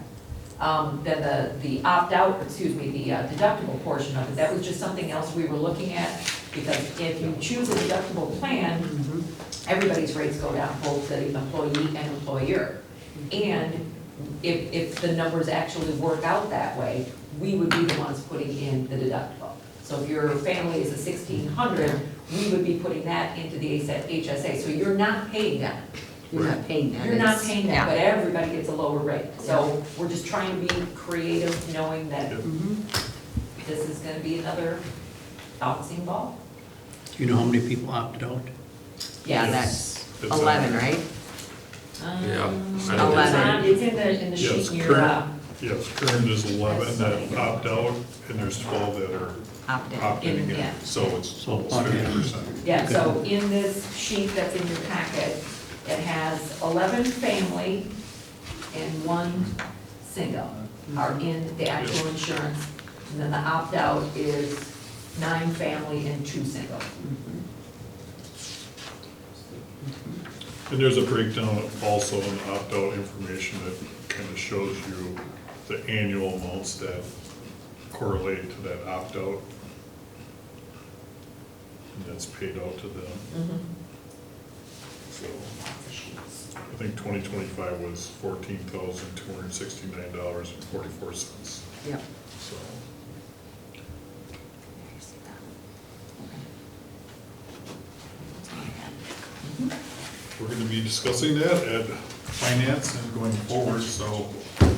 Then the opt-out, the deductible portion of it, that was just something else we were looking at, because if you choose a deductible plan, mhm, everybody's rates go down, both the employee and employer. And if the numbers actually work out that way, we would be the ones putting in the deductible. So if your family is a 1,600, we would be putting that into the HSA, so you're not paying that. you're not paying that. You're not it's- paying yeah. that, but everybody gets a lower rate. So we're just trying to be creative, knowing that Mhm. this is gonna be another bouncing ball. Do you know how many people opted out? Yeah, Yes. that's It's on 11, there. right? Yeah, I Um, know that's It's in the Yes, sheet in your, current, yes, current is 11 that opt out, and there's 12 that are Opted. opting In, in, yeah. so it's So, almost okay. 50%. yeah, so in this sheet that's in your packet, it has 11 family and 1 single are in the actual insurance. And then the opt-out is 9 family and 2 single. And there's a breakdown also in the opt-out information that kind of shows you the annual amounts that correlate to that opt-out. And that's paid out to them, so. I think 2025 was $14,269.44, Yep. so. We're gonna be discussing that at finance and going forward, so, like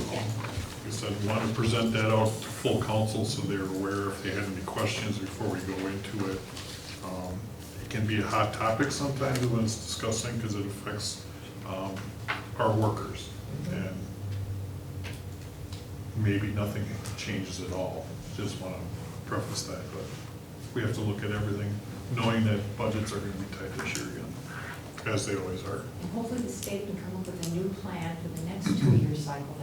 I said, we want to present that out to full council so they're aware if they have any questions before we go into it. It can be a hot topic sometimes when it's discussing, because it affects our workers, and maybe nothing changes at all. Just want to preface that, but we have to look at everything, knowing that budgets are going to be tight this year again, as they always are. And hopefully the state can come up with a new plan for the next 2-year cycle.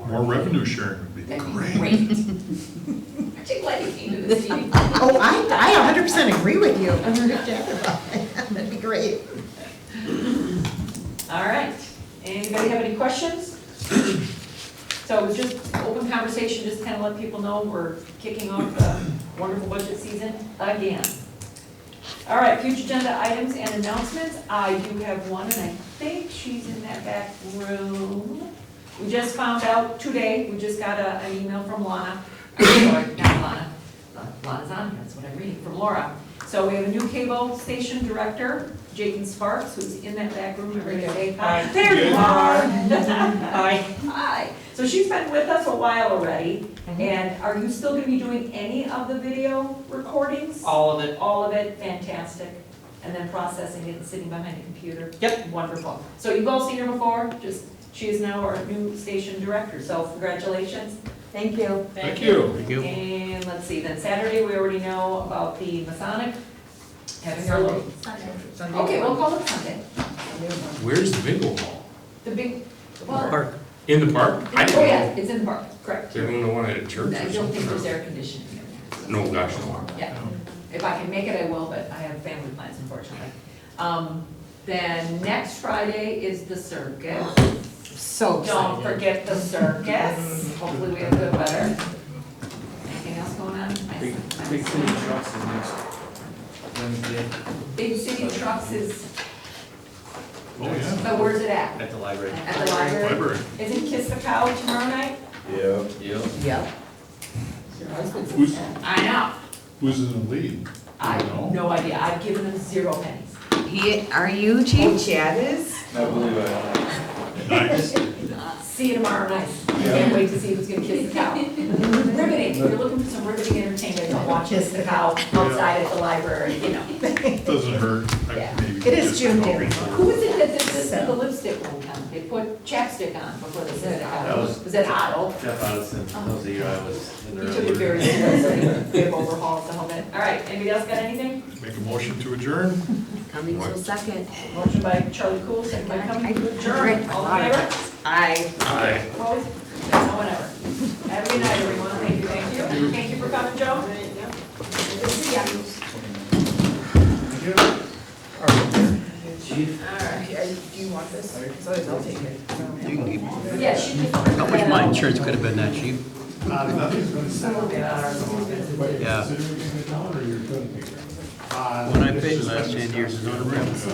More revenue sharing would be That'd be great. great. Aren't you glad you came to this meeting? Oh, I 100% agree with you. I'm going to chat about it. That'd be great. All right, anybody have any questions? So it was just open conversation, just kind of let people know we're kicking off the wonderful budget season again. All right, future agenda items and announcements. I do have one, and I think she's in that back room. We just found out today, we just got an email from Lana, sorry, not Lana. Lana's on here, that's what I'm reading, from Laura. So we have a new cable station director, Jayden Sparks, who's in that back room, ready to say hi. There you are. Hi. Hi. So she's been with us a while already, and are you still gonna be doing any of the video recordings? All of it. All of it, fantastic. And then processing it and sitting behind a computer? Yep. Wonderful. So you've all seen her before, she is now our new station director, so congratulations. Thank you. Thank you. Thank you. And let's see, then Saturday, we already know about the Masonic having their little. Sunday. Okay, we'll call it Sunday. Where's the bingo hall? The big, well, Park. In the park? I oh didn't yeah, know. it's in the park, correct. They're doing the one at a church I or don't think there's something? air conditioning in there. No, gosh, no. Yeah, if I can make it, I will, but I have family plans unfortunately. Then next Friday is the circus. So Don't excited. forget the circus. Hopefully we have good weather. Anything else going on? Big city trucks is next Wednesday Big City Trucks is, Oh, yeah. but where's it at? at the library. At the library? Library. Isn't Kiss the Cow tomorrow night? Yeah. Yep. Yep. Who's, I know. who's in the lead? I Do you have know? no idea. I've given them 0 pennies. Are you, Oh, Chief? Chad is? I believe Nice. See you tomorrow night. Can't wait to see who's gonna kiss the cow. Riveting, if you're looking for some riveting entertainment, don't watch Kiss the Cow outside at the library, you know. Doesn't hurt. I Yeah. maybe It is just June a couple there. people. Who was it that did the lipstick one time? They put chapstick on before they said That it. was- Was it Otto? Jeff Addison, that was the year I was in the He early. took it very seriously. They have overhauled the whole bit. All right, anybody else got anything? Make a motion to adjourn? Cummings will second. Motion by Charlie Cool, second by Cummings, to adjourn. All in favor? Aye. Aye. Opposed? No one ever. Have a good night, everyone. Thank you, thank you. Thank you for coming, Joe. Good to see ya. Chief? All right. Do you want this? Otherwise I'll take it. You can keep it. Yeah, she just. How much my insurance could have been that cheap? Nothing's gonna settle. Yeah. When I paid the last 10 years, it's on a rim. So